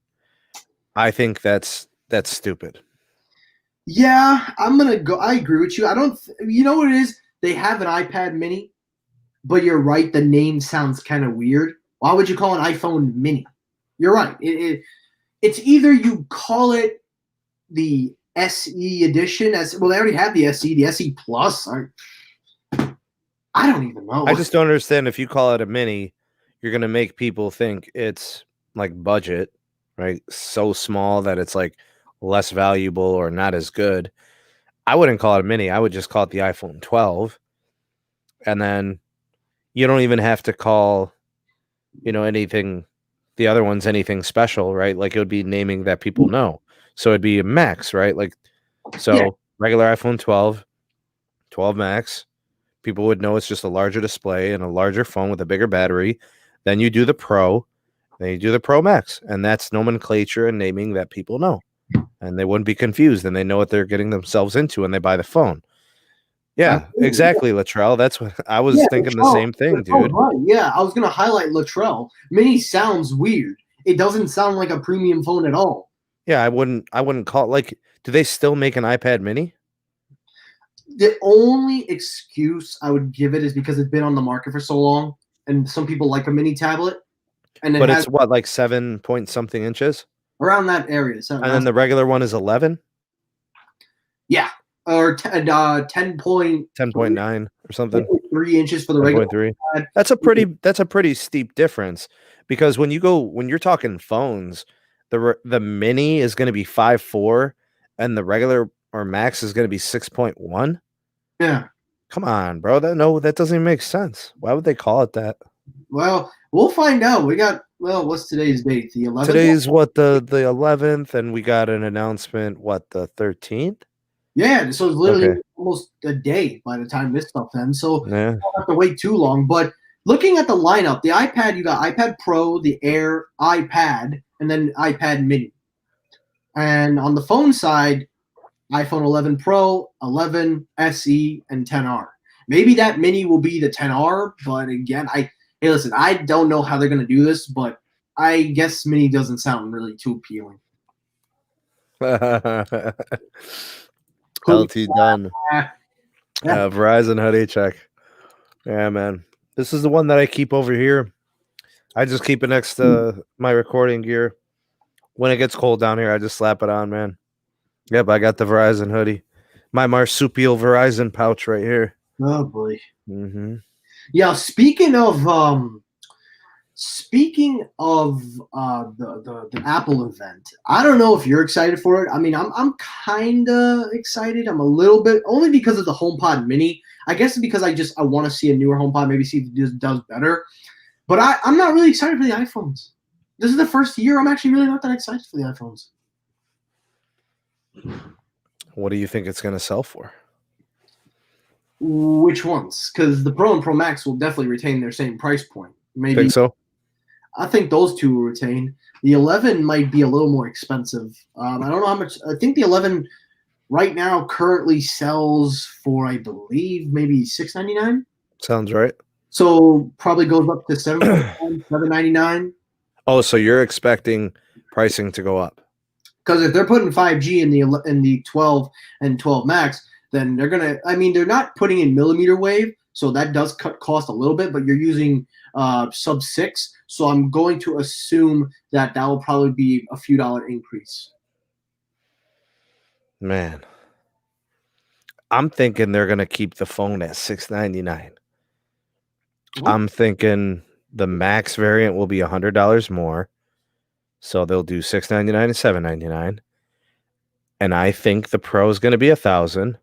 I think that's stupid. Yeah, I'm going to go. I agree with you. You know what it is? They have an iPad mini, but you're right. The name sounds kind of weird. Why would you call an iPhone mini? You're right. It's either you call it the SE edition they already have the SE Plus. I don't even know. I just don't understand. If you call it a mini, you're going to make people think it's like budget, right? So small that it's like less valuable or not as good. I wouldn't call it a mini. I would just call it the iPhone 12. And then you don't even have to call, you know, anything, the other one's anything special, right? Like it would be naming that people know. So it'd be a Max, right? Like, so regular iPhone 12, 12 Max, people would know it's just a larger display and a larger phone with a bigger battery. Then you do the Pro, then you do the Pro Max, and that's nomenclature and naming that people know. And they wouldn't be confused, and they know what they're getting themselves into when they buy the phone. Yeah, exactly, Latrell. That's what I was thinking. The same thing, dude. Right. Yeah, I was gonna highlight Latrell. Mini sounds weird. It doesn't sound like a premium phone at all. Yeah, I wouldn't call it like. Do they still make an iPad Mini? The only excuse I would give it is because it's been on the market for so long, and some people like a mini tablet. And it's what, like 7 point something inches? Around that area. And then the regular one is 11? Yeah. Or 10.9 or something. 3 inches for the regular. 3. That's a pretty steep difference, because when you're talking phones, the mini is going to be 5.4 and the regular or max is going to be 6.1. Yeah. Come on, bro. That doesn't even make sense. Why would they call it that? Well, we'll find out. What's today's date? The 11th? Today's what, the 11th, and we got an announcement, what, the 13th? Yeah, so it's literally Okay. almost a day by the time this stuff ends. So Yeah. you don't have to wait too long. But looking at the lineup, the iPad, you got iPad Pro, the Air, iPad, and then iPad Mini. And on the phone side, iPhone 11 Pro, 11, SE, and 10R. Maybe that Mini will be the 10R, but again, hey, listen, I don't know how they're going to do this, but I guess Mini doesn't sound really too appealing. LT done. Yeah. Verizon Hideika. Yeah, man. This is the one that I keep over here. I just keep it next to my recording gear. When it gets cold down here, I just slap it on, man. Yep, I got the Verizon hoodie. My marsupial Verizon pouch right here. Oh boy. Mm-hmm. Yeah, speaking of the Apple event, I don't know if you're excited for it. I mean, I'm kind of excited. I'm a little bit, only because of the HomePod Mini. I guess because I want to see a newer HomePod, maybe see if it does better. But I'm not really excited for the iPhones. This is the first year I'm actually really not that excited for the iPhones. What do you think it's going to sell for? Which ones? Because the Pro and Pro Max will definitely retain their same price point. Maybe Think so? I think those two will retain. The 11 might be a little more expensive. I don't know how much. I think the 11 right now currently sells for, I believe, maybe $699. Sounds right. So probably goes up to $799. Oh, so you're expecting pricing to go up? Because if they're putting 5G in the 12 and 12 Max, then they're gonna. I mean, they're not putting in millimeter wave, so that does cut cost a little bit. But you're using sub 6, so I'm going to assume that will probably be a few dollar increase. Man, I'm thinking they're gonna keep the phone at $699. I'm thinking the Max variant will be $100 more. So they'll do $699 and $799. And I think the Pro is going to be $1,000.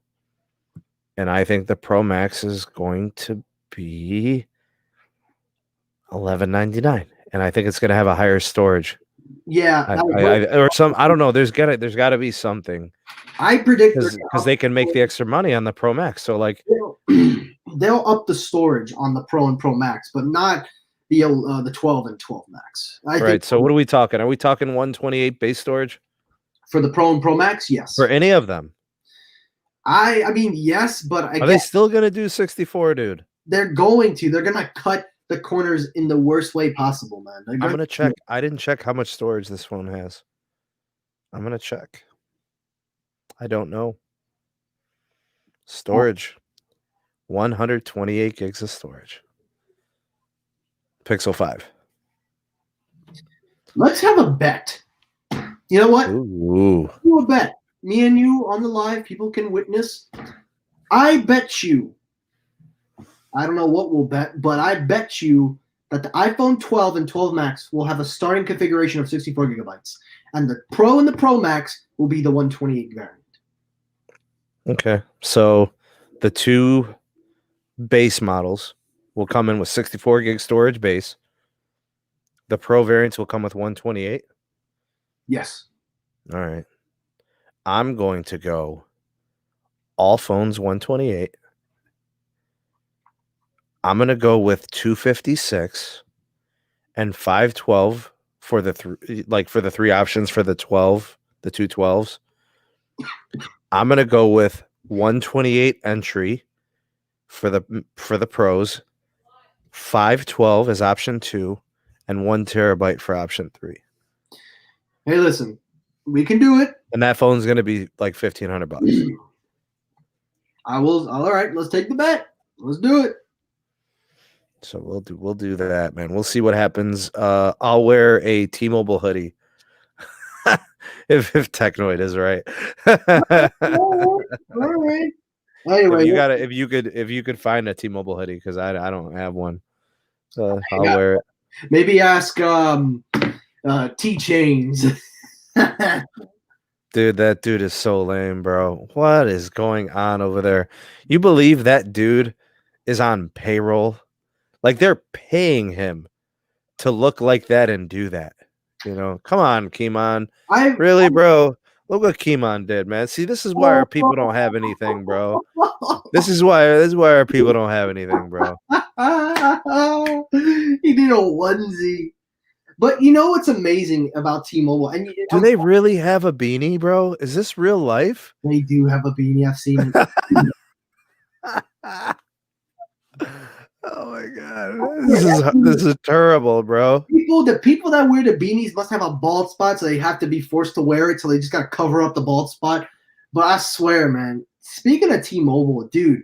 And I think the Pro Max is going to be $1199. And I think it's going to have a higher storage. Yeah, I don't know. There's got to be something. I predict because they can make the extra money on the Pro Max. So like they'll up the storage on the Pro and Pro Max, but not the 12 and 12 Max. I think so what are we talking? Are we talking 128 base storage for the Pro and Pro Max? Yes. For any of them? I mean yes, but are they still gonna do 64, dude? They're going to. They're gonna cut the corners in the worst way possible, man. I'm gonna check. I didn't check how much storage this phone has. I'm gonna check. I don't know. Storage. 128 gigs of storage. Pixel 5. Let's have a bet. You know what? Ooh. Do a bet. Me and you on the live, people can witness. I bet you, I don't know what we'll bet, but I bet you that the iPhone 12 and 12 Max will have a starting configuration of 64 gigabytes. And the Pro and the Pro Max will be the 128 variant. Okay. So the two base models will come in with 64 gig storage base. The Pro variants will come with 128. Yes. All right. I'm going to go all phones 128. I'm going to go with 256 and 512 for the three options for the 12, the 212s. I'm going to go with 128 entry for the Pros, 512 is option 2, and 1 terabyte for option 3. Hey, listen, we can do it. And that phone's going to be like $1,500. All right, let's take the bet. Let's do it. So we'll do that, man. We'll see what happens. I'll wear a T-Mobile hoodie if Technoid is right. All right. Anyway, if you could find a T-Mobile hoodie, because I don't have one. So I'll wear it. Maybe ask T-Chains. Dude, that dude is so lame, bro. What is going on over there? You believe that dude is on payroll? Like they're paying him to look like that and do that. You know, come on, Kimon. Really, bro? Look what Kimon did, man. See, this is why our people don't have anything, bro. This is why our people don't have anything, bro. He did a onesie. But you know what's amazing about T-Mobile? And do they really have a beanie, bro? Is this real life? They do have a beanie. I've seen it. Oh my god, this is terrible, bro. The people that wear the beanies must have a bald spot, so they have to be forced to wear it. So they just gotta cover up the bald spot. But I swear, man. Speaking of T-Mobile, dude,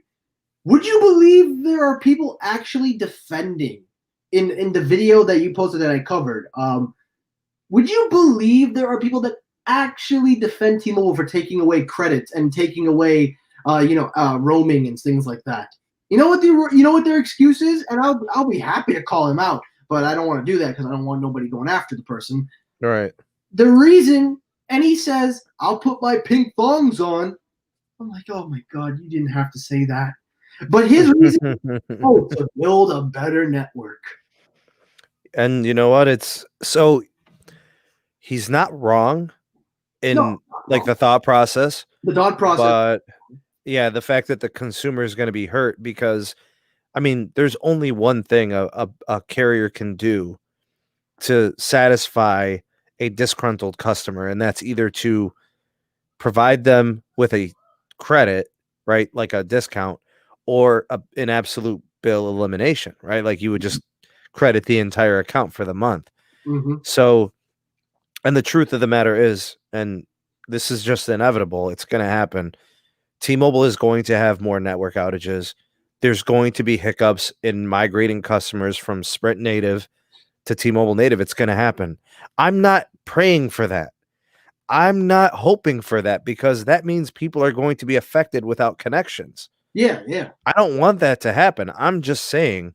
would you believe there are people actually defending in the video that you posted that I covered? Would you believe there are people that actually defend T-Mobile for taking away credits and taking away, roaming and things like that? You know what their excuse is, and I'll be happy to call him out, but I don't want to do that because I don't want nobody going after the person. All right. The reason, and he says, "I'll put my pink thongs on." I'm like, oh my god, you didn't have to say that. But his reason, to build a better network. And you know what? He's not wrong in the thought process. The thought process. But yeah, the fact that the consumer is going to be hurt because, I mean, there's only one thing a carrier can do to satisfy a disgruntled customer, and that's either to provide them with a credit, right, like a discount, or an absolute bill elimination, right? Like you would just credit the entire account for the month. Mm-hmm. So, and the truth of the matter is, and this is just inevitable, it's going to happen. T-Mobile is going to have more network outages. There's going to be hiccups in migrating customers from Sprint native to T-Mobile native. It's going to happen. I'm not praying for that. I'm not hoping for that because that means people are going to be affected without connections. Yeah. I don't want that to happen. I'm just saying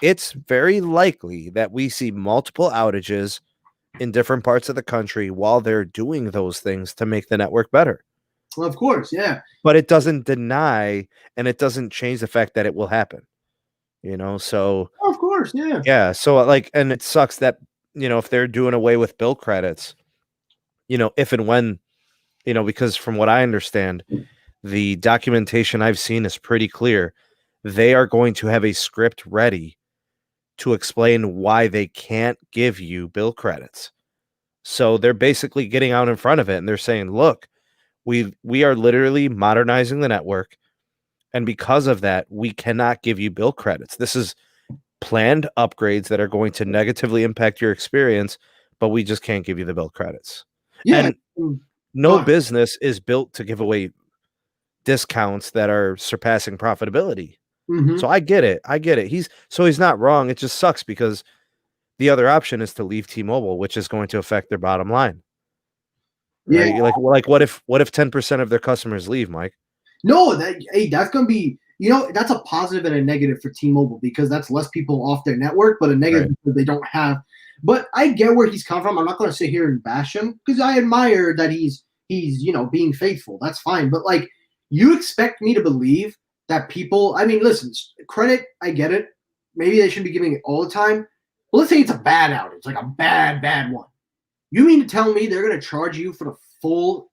it's very likely that we see multiple outages in different parts of the country while they're doing those things to make the network better. Well, of course, yeah. But it doesn't deny and it doesn't change the fact that it will happen. So of course, yeah. Yeah. So and it sucks that, if they're doing away with bill credits, if and when, because from what I understand, the documentation I've seen is pretty clear. They are going to have a script ready to explain why they can't give you bill credits. So they're basically getting out in front of it and they're saying, look, we are literally modernizing the network. And because of that, we cannot give you bill credits. This is planned upgrades that are going to negatively impact your experience, but we just can't give you the bill credits. Yeah. And no business is built to give away discounts that are surpassing profitability. Mm-hmm. So I get it. He's not wrong. It just sucks because the other option is to leave T-Mobile, which is going to affect their bottom line. Right? Yeah. Like what if 10% of their customers leave, Mike? No, that's going to be, that's a positive and a negative for T-Mobile because that's less people off their network, but a negative because they don't have. But I get where he's come from. I'm not going to sit here and bash him because I admire that he's being faithful. That's fine. But you expect me to believe that people, I mean, listen, credit, I get it. Maybe they should be giving it all the time. But let's say it's a bad outage, like a bad one. You mean to tell me they're going to charge you for the full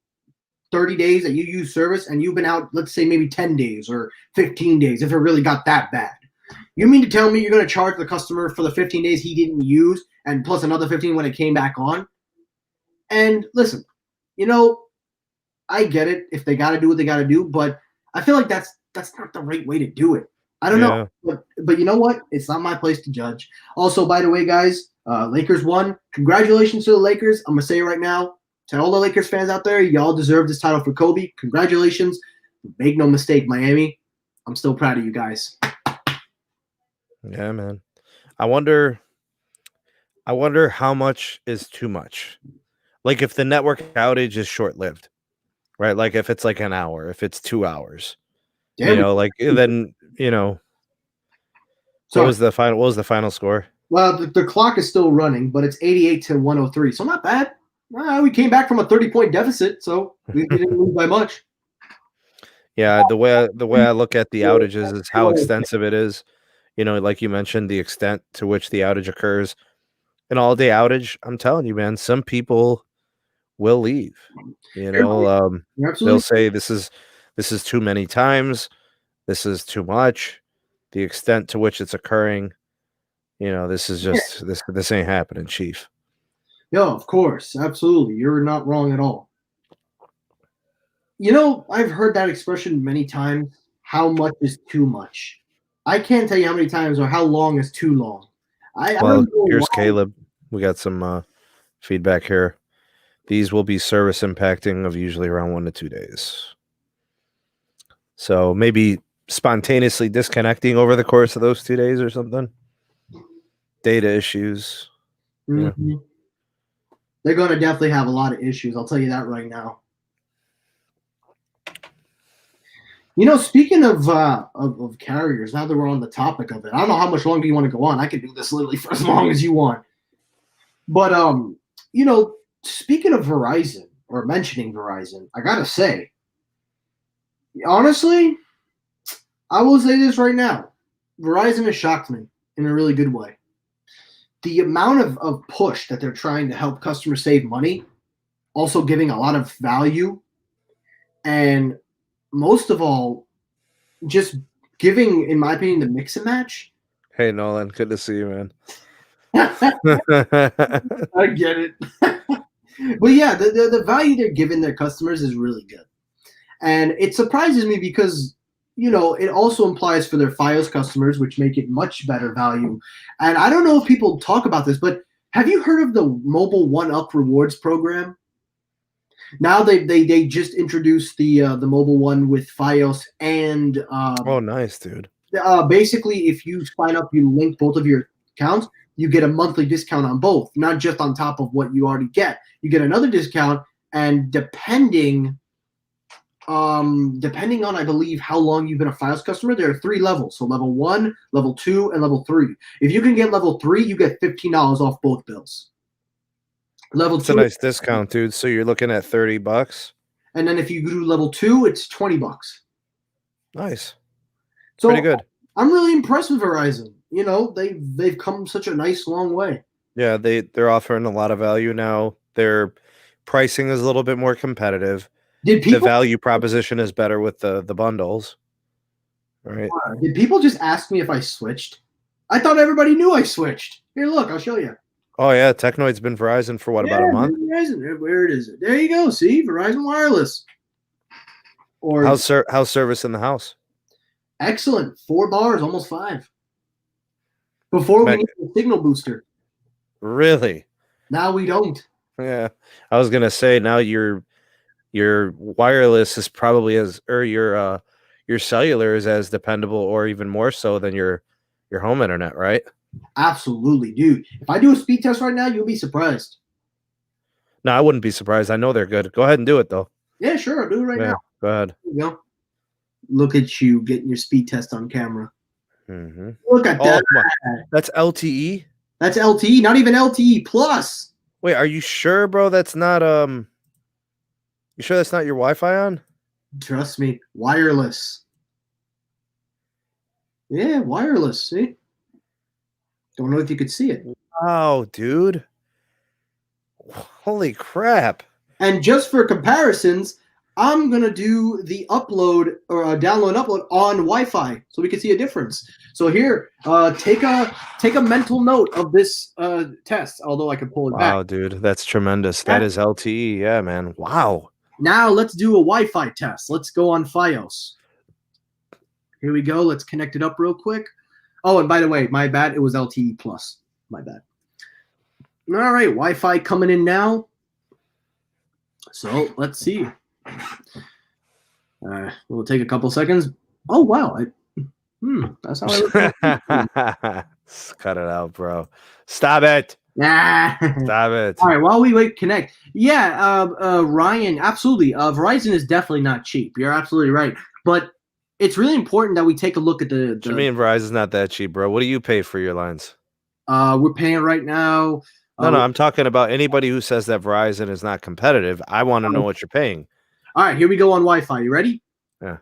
30 days that you use service and you've been out, let's say maybe 10 days or 15 days if it really got that bad? You mean to tell me you're going to charge the customer for the 15 days he didn't use and plus another 15 when it came back on? And listen, I get it if they got to do what they got to do, but I feel like that's not the right way to do it. I don't know, but you know what? It's not my place to judge. Also, by the way, guys, Lakers won. Congratulations to the Lakers. I'm going to say it right now. To all the Lakers fans out there, y'all deserve this title for Kobe. Congratulations. Make no mistake, Miami. I'm still proud of you guys. Yeah, man. I wonder how much is too much. Like if the network outage is short-lived, right? Like if it's like an hour, if it's 2 hours, then, what was the final score? Well, the clock is still running, but it's 88-103. So not bad. We came back from a 30-point deficit, so we didn't lose by much. Yeah, the way I look at the outages is how extensive it is. You know, like you mentioned, the extent to which the outage occurs. An all-day outage, I'm telling you, man, some people will leave. You know, they'll say this is too many times, this is too much. The extent to which it's occurring, you know, this is just this ain't happening, Chief. Yeah, of course, absolutely. You're not wrong at all. You know, I've heard that expression many times. How much is too much? I can't tell you how many times or how long is too long. I don't know here's why. Caleb. We got some feedback here. These will be service impacting of usually around 1 to 2 days. So maybe spontaneously disconnecting over the course of those 2 days or something. Data issues. Mm-hmm. Yeah. They're going to definitely have a lot of issues. I'll tell you that right now. You know, speaking of carriers, now that we're on the topic of it, I don't know how much longer you want to go on. I can do this literally for as long as you want. But, you know, speaking of Verizon or mentioning Verizon, I got to say, honestly, I will say this right now. Verizon has shocked me in a really good way. The amount of push that they're trying to help customers save money, also giving a lot of value, and most of all, just giving, in my opinion, the mix and match. Hey, Nolan, good to see you, man. I get it. But yeah, the value they're giving their customers is really good. And it surprises me because, you know, it also implies for their Fios customers, which make it much better value. And I don't know if people talk about this, but have you heard of the Mobile 1-Up Rewards program? Now they just introduced the Mobile One with Fios and oh, nice, dude. Basically, if you sign up, you link both of your accounts, you get a monthly discount on both, not just on top of what you already get. You get another discount, and depending on, I believe, how long you've been a Fios customer, there are 3 levels. So level 1, level 2, and level 3. If you can get level 3, you get $15 off both bills. Level It's 2, a nice discount, dude. So you're looking at $30. And then if you do level 2, it's $20. Nice. So pretty good. I'm really impressed with Verizon. You know, they've come such a nice long way. Yeah, they're offering a lot of value now. Their pricing is a little bit more competitive. The value proposition is better with the bundles. Right. Did people just ask me if I switched? I thought everybody knew I switched. Here, look, I'll show you. Oh, yeah. Technoid's been Verizon for what, about a month? Verizon. Where is it? There you go. See? Verizon Wireless. Or how's service in the house? Excellent. 4 bars, almost 5. Before we needed a signal booster. Really? Now we don't. Yeah. I was going to say, now your wireless is probably your cellular is as dependable or even more so than your home internet, right? Absolutely, dude. If I do a speed test right now, you'll be surprised. No, I wouldn't be surprised. I know they're good. Go ahead and do it, though. Yeah, sure. I'll do it right now. Go ahead. There you go. Look at you getting your speed test on camera. Mm-hmm. Look at that. That's LTE? That's LTE, not even LTE plus. Wait, are you sure, bro? That's not you sure that's not your Wi-Fi on? Trust me, wireless. Yeah, wireless. See? Don't know if you could see it. Wow, dude. Holy crap. And just for comparisons, I'm going to do the upload or download and upload on Wi-Fi so we can see a difference. So here, take a mental note of this test, although I can pull it back. Wow, dude. That's tremendous. That is LTE. Yeah, man. Wow. Now let's do a Wi-Fi test. Let's go on Fios. Here we go. Let's connect it up real quick. Oh, and by the way, my bad. It was LTE plus. My bad. All right, Wi-Fi coming in now. So let's see. We'll take a couple seconds. Oh wow! That's how I look. Cut it out, bro. Stop it. Nah. Stop it. All right, while we wait, connect. Yeah, Ryan, absolutely. Verizon is definitely not cheap. You're absolutely right. But it's really important that we take a look at the I mean, Verizon's not that cheap, bro. What do you pay for your lines? We're paying right now No, I'm talking about anybody who says that Verizon is not competitive. I want to know what you're paying. All right, here we go on Wi-Fi. You ready? Yeah.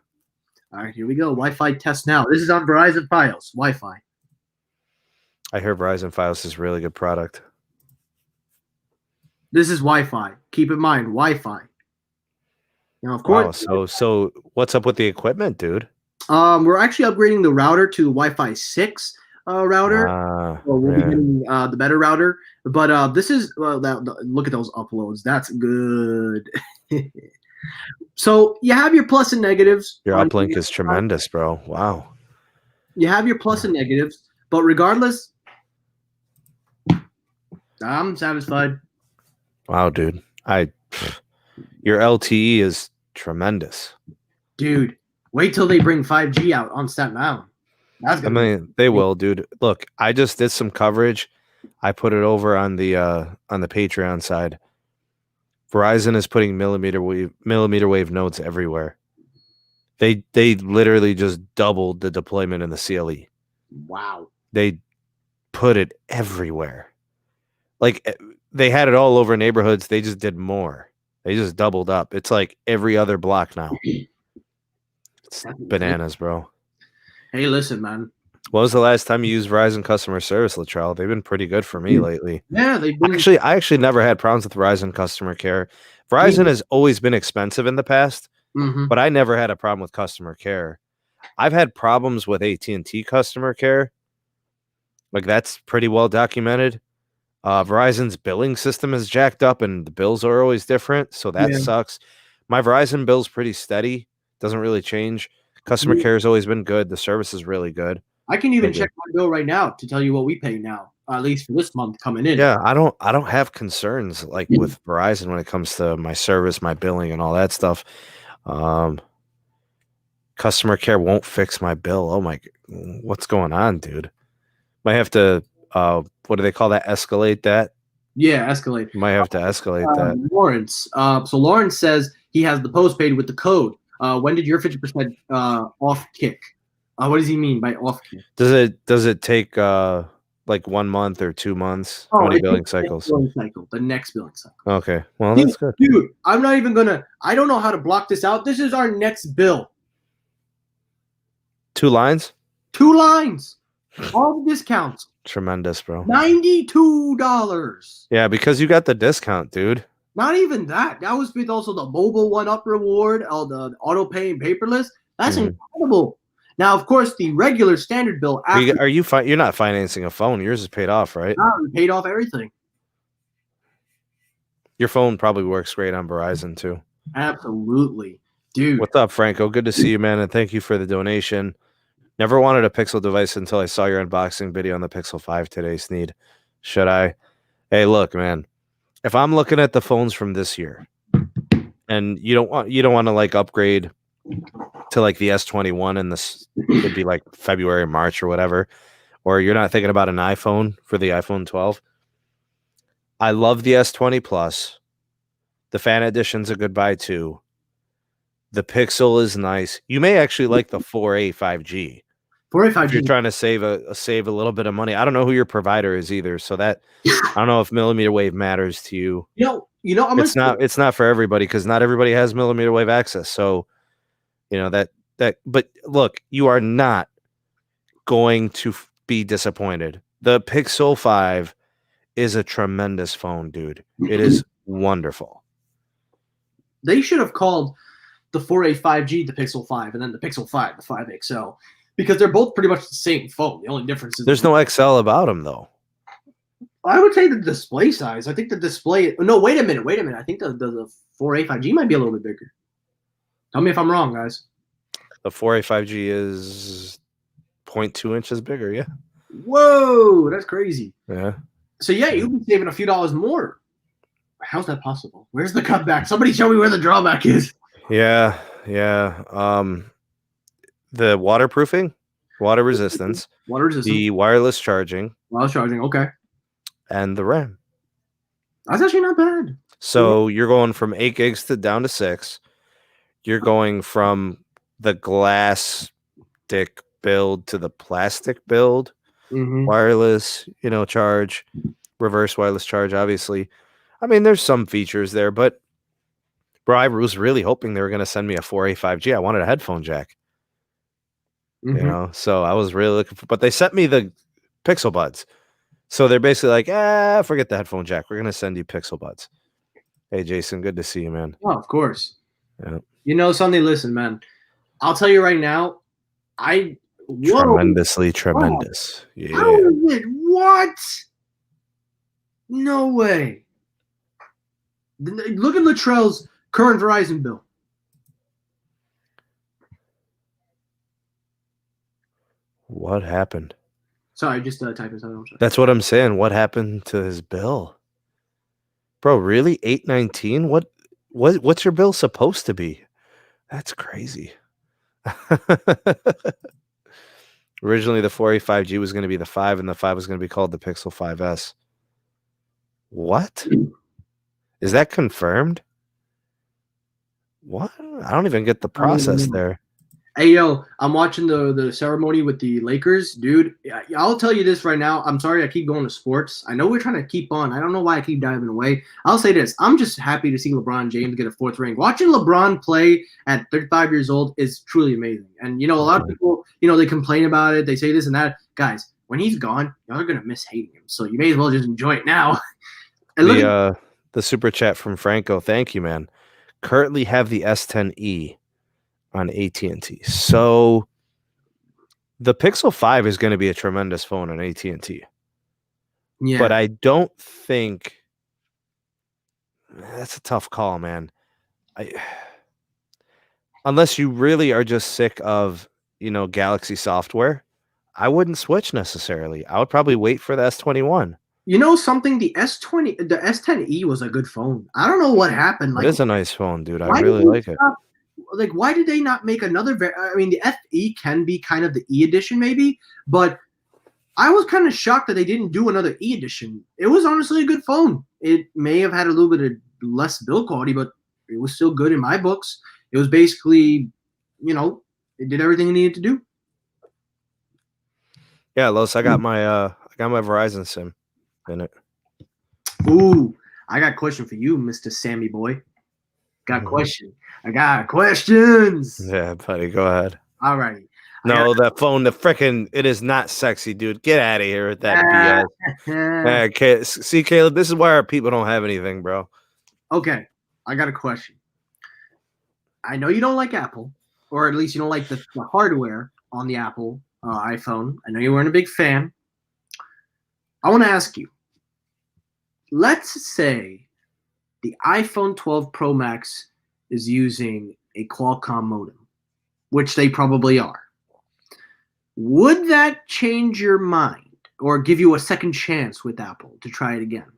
All right, here we go. Wi-Fi test now. This is on Verizon Fios. Wi-Fi. I hear Verizon Fios is a really good product. This is Wi-Fi. Keep in mind, Wi-Fi. Now, of course. Wow, so what's up with the equipment, dude? We're actually upgrading the router to Wi-Fi 6 router. We'll be getting the better router. But this is look at those uploads. That's good. So you have your plus and negatives. Your uplink is tremendous, bro. Wow. You have your plus and negatives, but regardless, I'm satisfied. Wow, dude. Your LTE is tremendous. Dude, wait till they bring 5G out on Staten Island. They will, dude. Look, I just did some coverage. I put it over on the Patreon side. Verizon is putting millimeter wave nodes everywhere. They literally just doubled the deployment in the CLE. Wow. They put it everywhere. Like they had it all over neighborhoods. They just did more. They just doubled up. It's like every other block now. It's bananas, bro. Hey, listen, man. When was the last time you used Verizon customer service, Latrell? They've been pretty good for me lately. Yeah, they've been. I actually never had problems with Verizon customer care. Verizon has always been expensive in the past, but I never had a problem with customer care. I've had problems with AT&T customer care. Like that's pretty well documented. Verizon's billing system is jacked up and the bills are always different. So that sucks. My Verizon bill's pretty steady. Doesn't really change. Customer care has always been good. The service is really good. I can even check my bill right now to tell you what we pay now, at least for this month coming in. Yeah, I don't have concerns like with Verizon when it comes to my service, my billing, and all that stuff. Customer care won't fix my bill. Oh my, what's going on, dude? Might have to, what do they call that? Escalate that? Yeah, escalate. Might have to escalate that. Lawrence. So Lawrence says he has the postpaid with the code. When did your 50% off kick? What does he mean by off kick? Does it take like 1 month or 2 months? How many billing cycles? The next billing cycle. Okay, well that's good. Dude, I'm not even gonna. I don't know how to block this out. This is our next bill. 2 lines? 2 lines. All the discounts. Tremendous, bro. $92. Yeah, because you got the discount, dude. Not even that. That was with also the mobile 1-up reward, all the auto pay and paperless. That's incredible. Now, of course, the regular standard bill. You're not financing a phone. Yours is paid off, right? We paid off everything. Your phone probably works great on Verizon too. Absolutely, dude. What's up, Franco? Good to see you, man, and thank you for the donation. Never wanted a Pixel device until I saw your unboxing video on the Pixel 5 today, Sneed. Should I? Hey, look, man. If I'm looking at the phones from this year, and you don't want to like upgrade to like the S21 and this would be like February, March or whatever, or you're not thinking about an iPhone for the iPhone 12. I love the S20 Plus. The Fan Edition's a good buy too. The Pixel is nice. You may actually like the 4A 5G. 4A 5G. If you're trying to save a little bit of money. I don't know who your provider is either, so that I don't know if millimeter wave matters to you. It's not for everybody because not everybody has millimeter wave access. So, that. But look, you are not going to be disappointed. The Pixel 5 is a tremendous phone, dude. It is wonderful. They should have called the 4A 5G the Pixel 5 and then the Pixel 5 the 5 XL because they're both pretty much the same phone. The only difference is there's no XL about them though. I would say the display size. I think the display. No, wait a minute. I think the 4A 5G might be a little bit bigger. Tell me if I'm wrong, guys. The 4A 5G is 0.2 inches bigger. Yeah. Whoa, that's crazy. Yeah. So yeah, you'll be saving a few dollars more. How's that possible? Where's the cutback? Somebody show me where the drawback is. Yeah. The waterproofing, water resistance, the wireless charging. Okay. And the RAM. That's actually not bad. So you're going from 8 gigs down to 6. You're going from the glass stick build to the plastic build, wireless, charge reverse wireless charge, obviously. I mean, there's some features there, but bro, I was really hoping they were going to send me a 4A 5G. I wanted a headphone jack, you know, so I was really looking for, but they sent me the Pixel Buds. So they're basically like, forget the headphone jack. We're going to send you Pixel Buds. Hey, Jason, good to see you, man. Oh, of course. Yeah. You know something? Listen, man. I'll tell you right now. Tremendously tremendous. Yeah. How is it? What? No way. Look at Latrell's current Verizon bill. What happened? Sorry, just typing something. That's what I'm saying. What happened to his bill? Bro, really? $819? What's your bill supposed to be? That's crazy. Originally, the 4A 5G was going to be the 5, and the 5 was going to be called the Pixel 5S. What? Is that confirmed? What? I don't even get the process there. Hey, yo, I'm watching the ceremony with the Lakers. Dude, I'll tell you this right now. I'm sorry I keep going to sports. I know we're trying to keep on. I don't know why I keep diving away. I'll say this. I'm just happy to see LeBron James get a 4th ring. Watching LeBron play at 35 years old is truly amazing. And, you know, a lot of people, you know, they complain about it. They say this and that. Guys, when he's gone, y'all are going to miss hating him. So you may as well just enjoy it now. And the super chat from Franco. Thank you, man. Currently have the S10e on AT&T. So the Pixel 5 is going to be a tremendous phone on AT&T. Yeah. But I don't think that's a tough call, man. Unless you really are just sick of, you know, Galaxy software, I wouldn't switch necessarily. I would probably wait for the S21. You know something? The S10e was a good phone. I don't know what happened. It is a nice phone, dude. I really like it. Like, why did they not make another? I mean, the FE can be kind of the E edition, maybe, but I was kind of shocked that they didn't do another E edition. It was honestly a good phone. It may have had a little bit of less build quality, but it was still good in my books. It was basically, you know, it did everything it needed to do. Yeah, Los, I got my Verizon SIM in it. Ooh, I got a question for you, Mr. Sammy boy. Got a question. I got questions. Yeah, buddy, go ahead. All righty. No, that phone, it is not sexy, dude. Get out of here with that BS. See, Caleb, this is why our people don't have anything, bro. Okay, I got a question. I know you don't like Apple, or at least you don't like the hardware on the Apple iPhone. I know you weren't a big fan. I want to ask you, let's say the iPhone 12 Pro Max is using a Qualcomm modem, which they probably are. Would that change your mind or give you a second chance with Apple to try it again?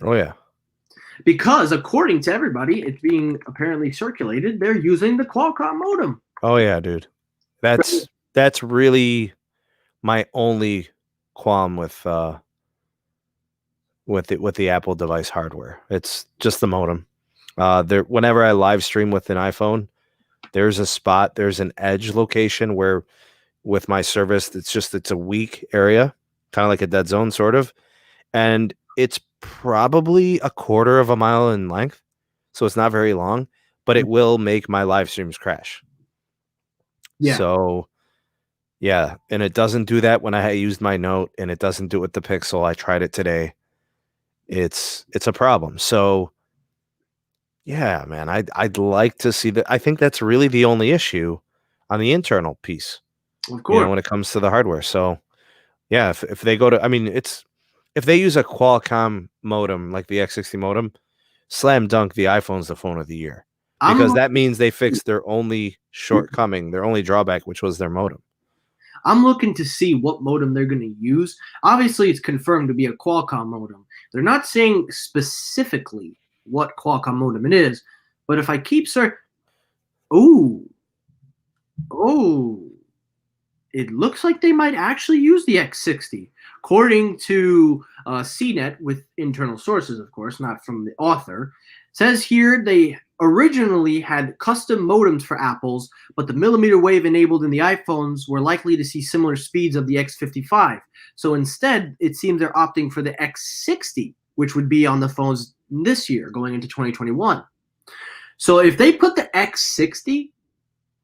Oh, yeah. Because according to everybody, it's being apparently circulated, they're using the Qualcomm modem. Oh, yeah, dude. That's really my only qualm with the Apple device hardware. It's just the modem. Whenever I live stream with an iPhone, there's an edge location where with my service, it's a weak area, kind of like a dead zone sort of. And it's probably a quarter of a mile in length. So it's not very long, but it will make my live streams crash. Yeah. So yeah. And it doesn't do that when I used my Note, and it doesn't do it with the Pixel. I tried it today. It's a problem. So yeah, man, I'd like to see that. I think that's really the only issue on the internal piece. Of course. When it comes to the hardware. So yeah, if they go to, I mean, if they use a Qualcomm modem like the X60 modem, slam dunk, the iPhone's the phone of the year. Because that means they fixed their only shortcoming, their only drawback, which was their modem. I'm looking to see what modem they're going to use. Obviously, it's confirmed to be a Qualcomm modem. They're not saying specifically what Qualcomm modem it is, but if I keep searching, it looks like they might actually use the X60. According to CNET, with internal sources, of course, not from the author, it says here they originally had custom modems for Apple's, but the millimeter wave enabled in the iPhones were likely to see similar speeds of the X55. So instead, it seems they're opting for the X60, which would be on the phones this year, going into 2021. So if they put the X60,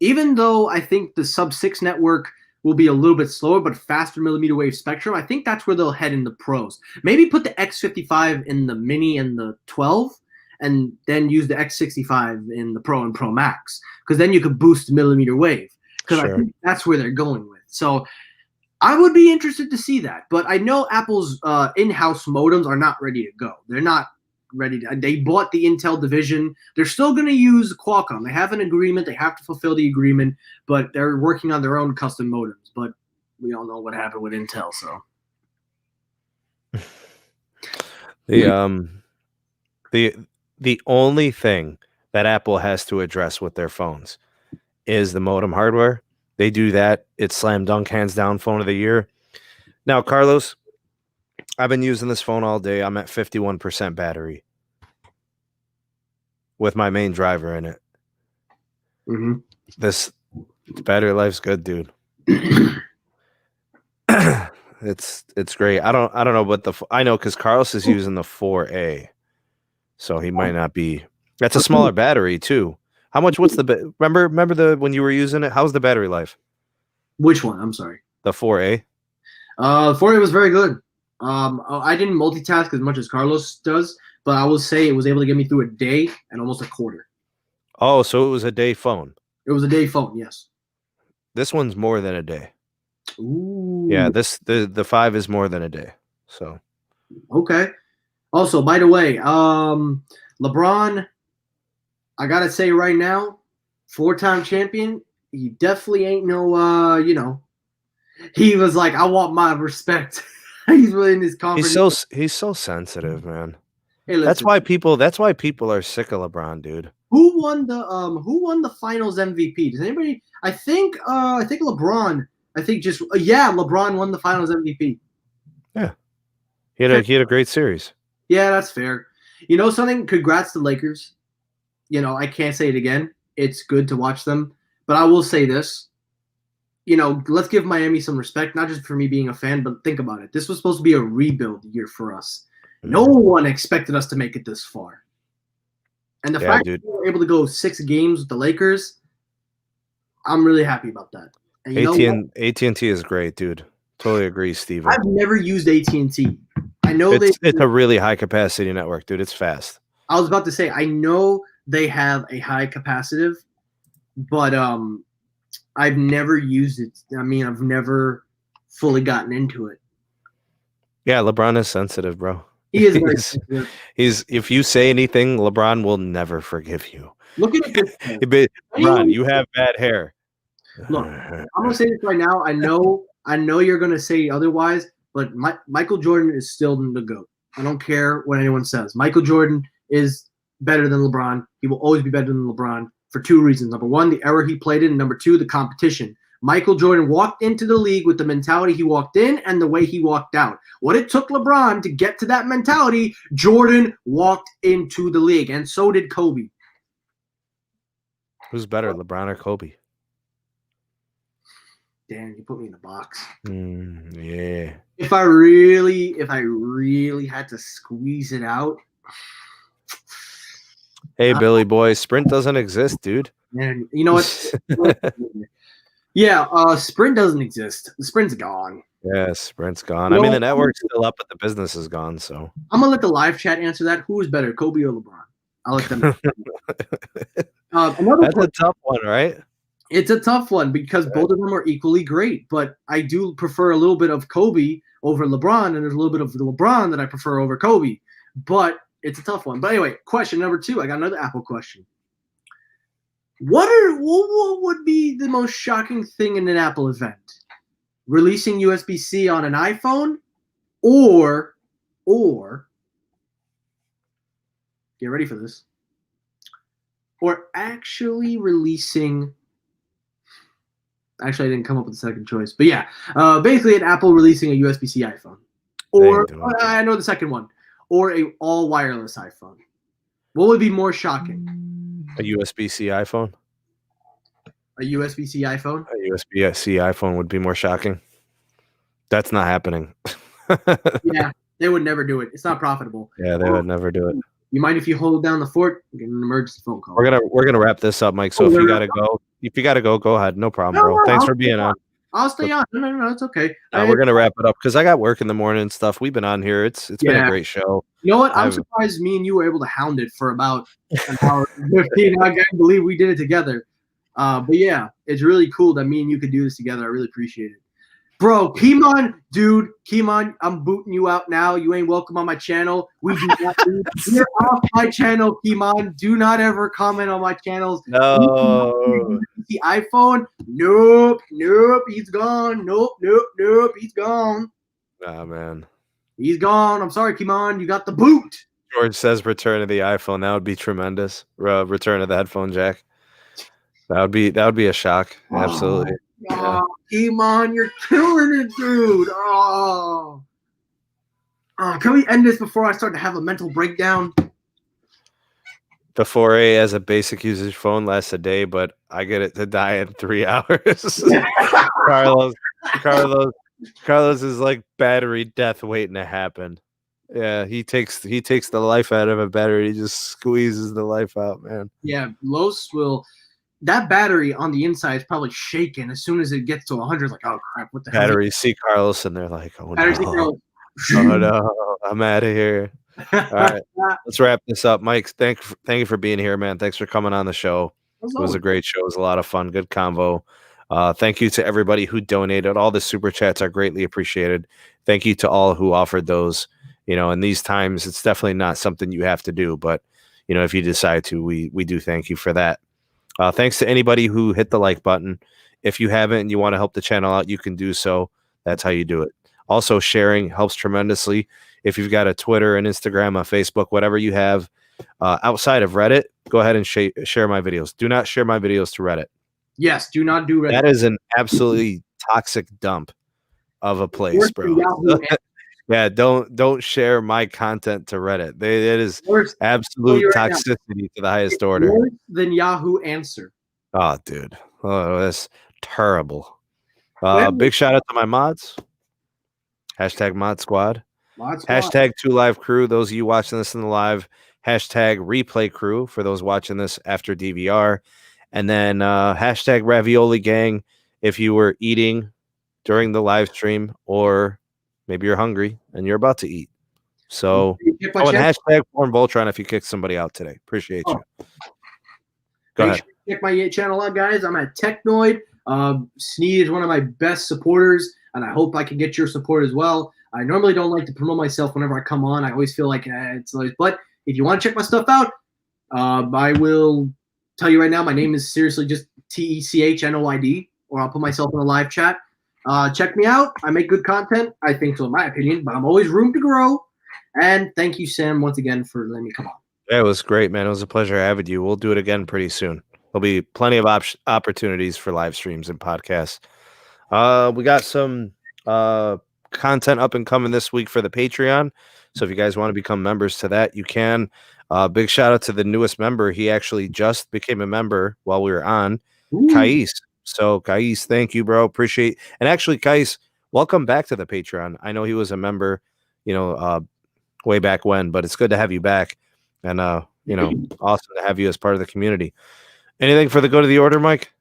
even though I think the sub-6 network will be a little bit slower, but faster millimeter wave spectrum, I think that's where they'll head in the pros. Maybe put the X55 in the Mini and the 12, and then use the X65 in the Pro and Pro Max, because then you could boost the millimeter wave, because I think that's where they're going with. So I would be interested to see that, but I know Apple's in-house modems are not ready to go. They're not ready to, they bought the Intel division. They're still going to use Qualcomm. They have an agreement. They have to fulfill the agreement, but they're working on their own custom modems. But we all know what happened with Intel, so. The only thing that Apple has to address with their phones is the modem hardware. They do that. It's slam dunk, hands down, phone of the year. Now, Carlos, I've been using this phone all day. I'm at 51% battery with my main driver in it. Mm-hmm. This battery life's good, dude. It's great. I don't know, but I know because Carlos is using the 4A. So he might not be. That's a smaller battery too. How much? What's the remember when you were using it? How's the battery life? Which one? I'm sorry. The 4A. 4A was very good. I didn't multitask as much as Carlos does, but I will say it was able to get me through a day and almost a quarter. Oh, so it was a day phone. It was a day phone, yes. This one's more than a day. Ooh. Yeah, the 5 is more than a day. So. Okay. Also, by the way, LeBron, I gotta say right now, 4-time champion, he definitely ain't no, he was like, I want my respect. He's really in his confidence. He's so sensitive, man. Hey, that's why people are sick of LeBron, dude. Who won the Finals MVP? Does anybody? I think LeBron. LeBron won the Finals MVP. Yeah, he had a great series. Yeah, that's fair. You know something? Congrats to Lakers. I can't say it again. It's good to watch them. But I will say this. Let's give Miami some respect, not just for me being a fan, but think about it. This was supposed to be a rebuild year for us. No one expected us to make it this far. And the fact that we were able to go 6 games with the Lakers, I'm really happy about that. And AT&T is great, dude. Totally agree, Steven. I've never used AT&T. I know it's a really high capacity network, dude. It's fast. I was about to say, I know they have a high capacitive, but I've never used it. I mean, I've never fully gotten into it. Yeah, LeBron is sensitive, bro. He is very sensitive. If you say anything, LeBron will never forgive you. Look at this. LeBron, you have bad hair. Look, I'm gonna say this right now. I know you're gonna say otherwise, but Michael Jordan is still the GOAT. I don't care what anyone says. Michael Jordan is better than LeBron. He will always be better than LeBron for 2 reasons. Number 1, the era he played in, and number 2, the competition. Michael Jordan walked into the league with the mentality he walked in and the way he walked out. What it took LeBron to get to that mentality, Jordan walked into the league, and so did Kobe. Who's better, LeBron or Kobe? Damn, you put me in a box. Yeah. If I really had to squeeze it out. Hey, Billy boy, Sprint doesn't exist, dude. Man, you know what? Yeah, Sprint doesn't exist. The Sprint's gone. Yeah, Sprint's gone. I mean, the network's still up, but the business is gone. So I'm gonna let the live chat answer that. Who is better, Kobe or LeBron? I'll let them. That's a tough one, right? It's a tough one because both of them are equally great, but I do prefer a little bit of Kobe over LeBron, and there's a little bit of LeBron that I prefer over Kobe. But it's a tough one. But anyway, question number 2. I got another Apple question. What would be the most shocking thing in an Apple event? Releasing USB-C on an iPhone, or get ready for this, or actually releasing. Actually, I didn't come up with the second choice, but yeah, basically an Apple releasing a USB-C iPhone, or I know the second one, or a all wireless iPhone. What would be more shocking? A USB-C iPhone? A USB-C iPhone? A USB-C iPhone would be more shocking. That's not happening. Yeah, they would never do it. It's not profitable. Yeah, they would never do it. You mind if you hold down the fort? Get an emergency phone call. We're gonna wrap this up, Mike. So if you gotta go, go ahead. No problem, bro. Thanks for being on. I'll stay on. No, it's okay. We're gonna wrap it up because I got work in the morning and stuff. We've been on here. It's been a great show. You know what? I'm surprised me and you were able to hound it for about an hour and 15. I can't believe we did it together. But yeah, it's really cool that me and you could do this together. I really appreciate it. Bro, Kimon, I'm booting you out now. You ain't welcome on my channel. You're off my channel, Kimon. Do not ever comment on my channels. No. The iPhone, nope, he's gone. Nope, he's gone. Nah, man. He's gone. I'm sorry, Kimon. You got the boot. George says return of the iPhone. That would be tremendous. Return of the headphone jack. That would be a shock. Absolutely. Yeah. Kimon, you're killing it, dude. Oh, can we end this before I start to have a mental breakdown? The 4A as a basic usage phone lasts a day, but I get it to die in 3 hours. Carlos is like battery death waiting to happen. Yeah, he takes the life out of a battery. He just squeezes the life out, man. Yeah, Los will. That battery on the inside is probably shaking as soon as it gets to 100. Like, oh crap, what the hell? Batteries see Carlos and they're like, oh no, oh no, I'm out of here. All right, let's wrap this up, Mike. Thank you for being here, man. Thanks for coming on the show. It was a great show. It was a lot of fun. Good convo. Thank you to everybody who donated. All the super chats are greatly appreciated. Thank you to all who offered those. In these times, it's definitely not something you have to do, but if you decide to, we do thank you for that. Thanks to anybody who hit the like button. If you haven't and you want to help the channel out, you can do so. That's how you do it. Also, sharing helps tremendously. If you've got a Twitter, an Instagram, a Facebook, whatever you have outside of Reddit, go ahead and share my videos. Do not share my videos to Reddit. Yes, do not do Reddit. That is an absolutely toxic dump of a place, bro. Yeah, don't share my content to Reddit. It is absolute toxicity to the highest order. Worse than Yahoo Answer. Oh, dude. Oh, that's terrible. Big shout out to my mods. Hashtag mod squad. Hashtag 2Live crew. Those of you watching this in the live. Hashtag replay crew for those watching this after DVR. And then hashtag ravioli gang if you were eating during the live stream or maybe you're hungry and you're about to eat. So, and hashtag Form Voltron if you kicked somebody out today. Appreciate you. Go ahead. Check my channel out, guys. I'm at Technoid. Sneed is one of my best supporters, and I hope I can get your support as well. I normally don't like to promote myself whenever I come on. I always feel like it's always, but if you want to check my stuff out, I will tell you right now, my name is seriously just TECHNOID, or I'll put myself in a live chat. Check me out. I make good content. I think so, in my opinion, but I'm always room to grow. And thank you, Sam, once again for letting me come on. Yeah, it was great, man. It was a pleasure having you. We'll do it again pretty soon. There'll be plenty of opportunities for live streams and podcasts. We got some content up and coming this week for the Patreon. So if you guys want to become members to that, you can. Big shout out to the newest member. He actually just became a member while we were on. Qais. So Qais, thank you, bro. Appreciate. And actually, Qais, welcome back to the Patreon. I know he was a member, way back when, but it's good to have you back. And awesome to have you as part of the community. Anything for the go to the order, Mike?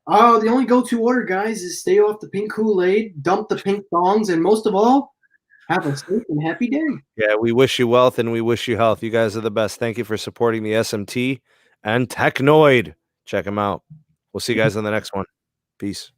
The only go-to order, guys, is stay off the pink Kool-Aid, dump the pink thongs, and most of all, have a safe and happy day. Yeah, we wish you wealth and we wish you health. You guys are the best. Thank you for supporting the SMT and Technoid. Check them out. We'll see you guys on the next one. Peace.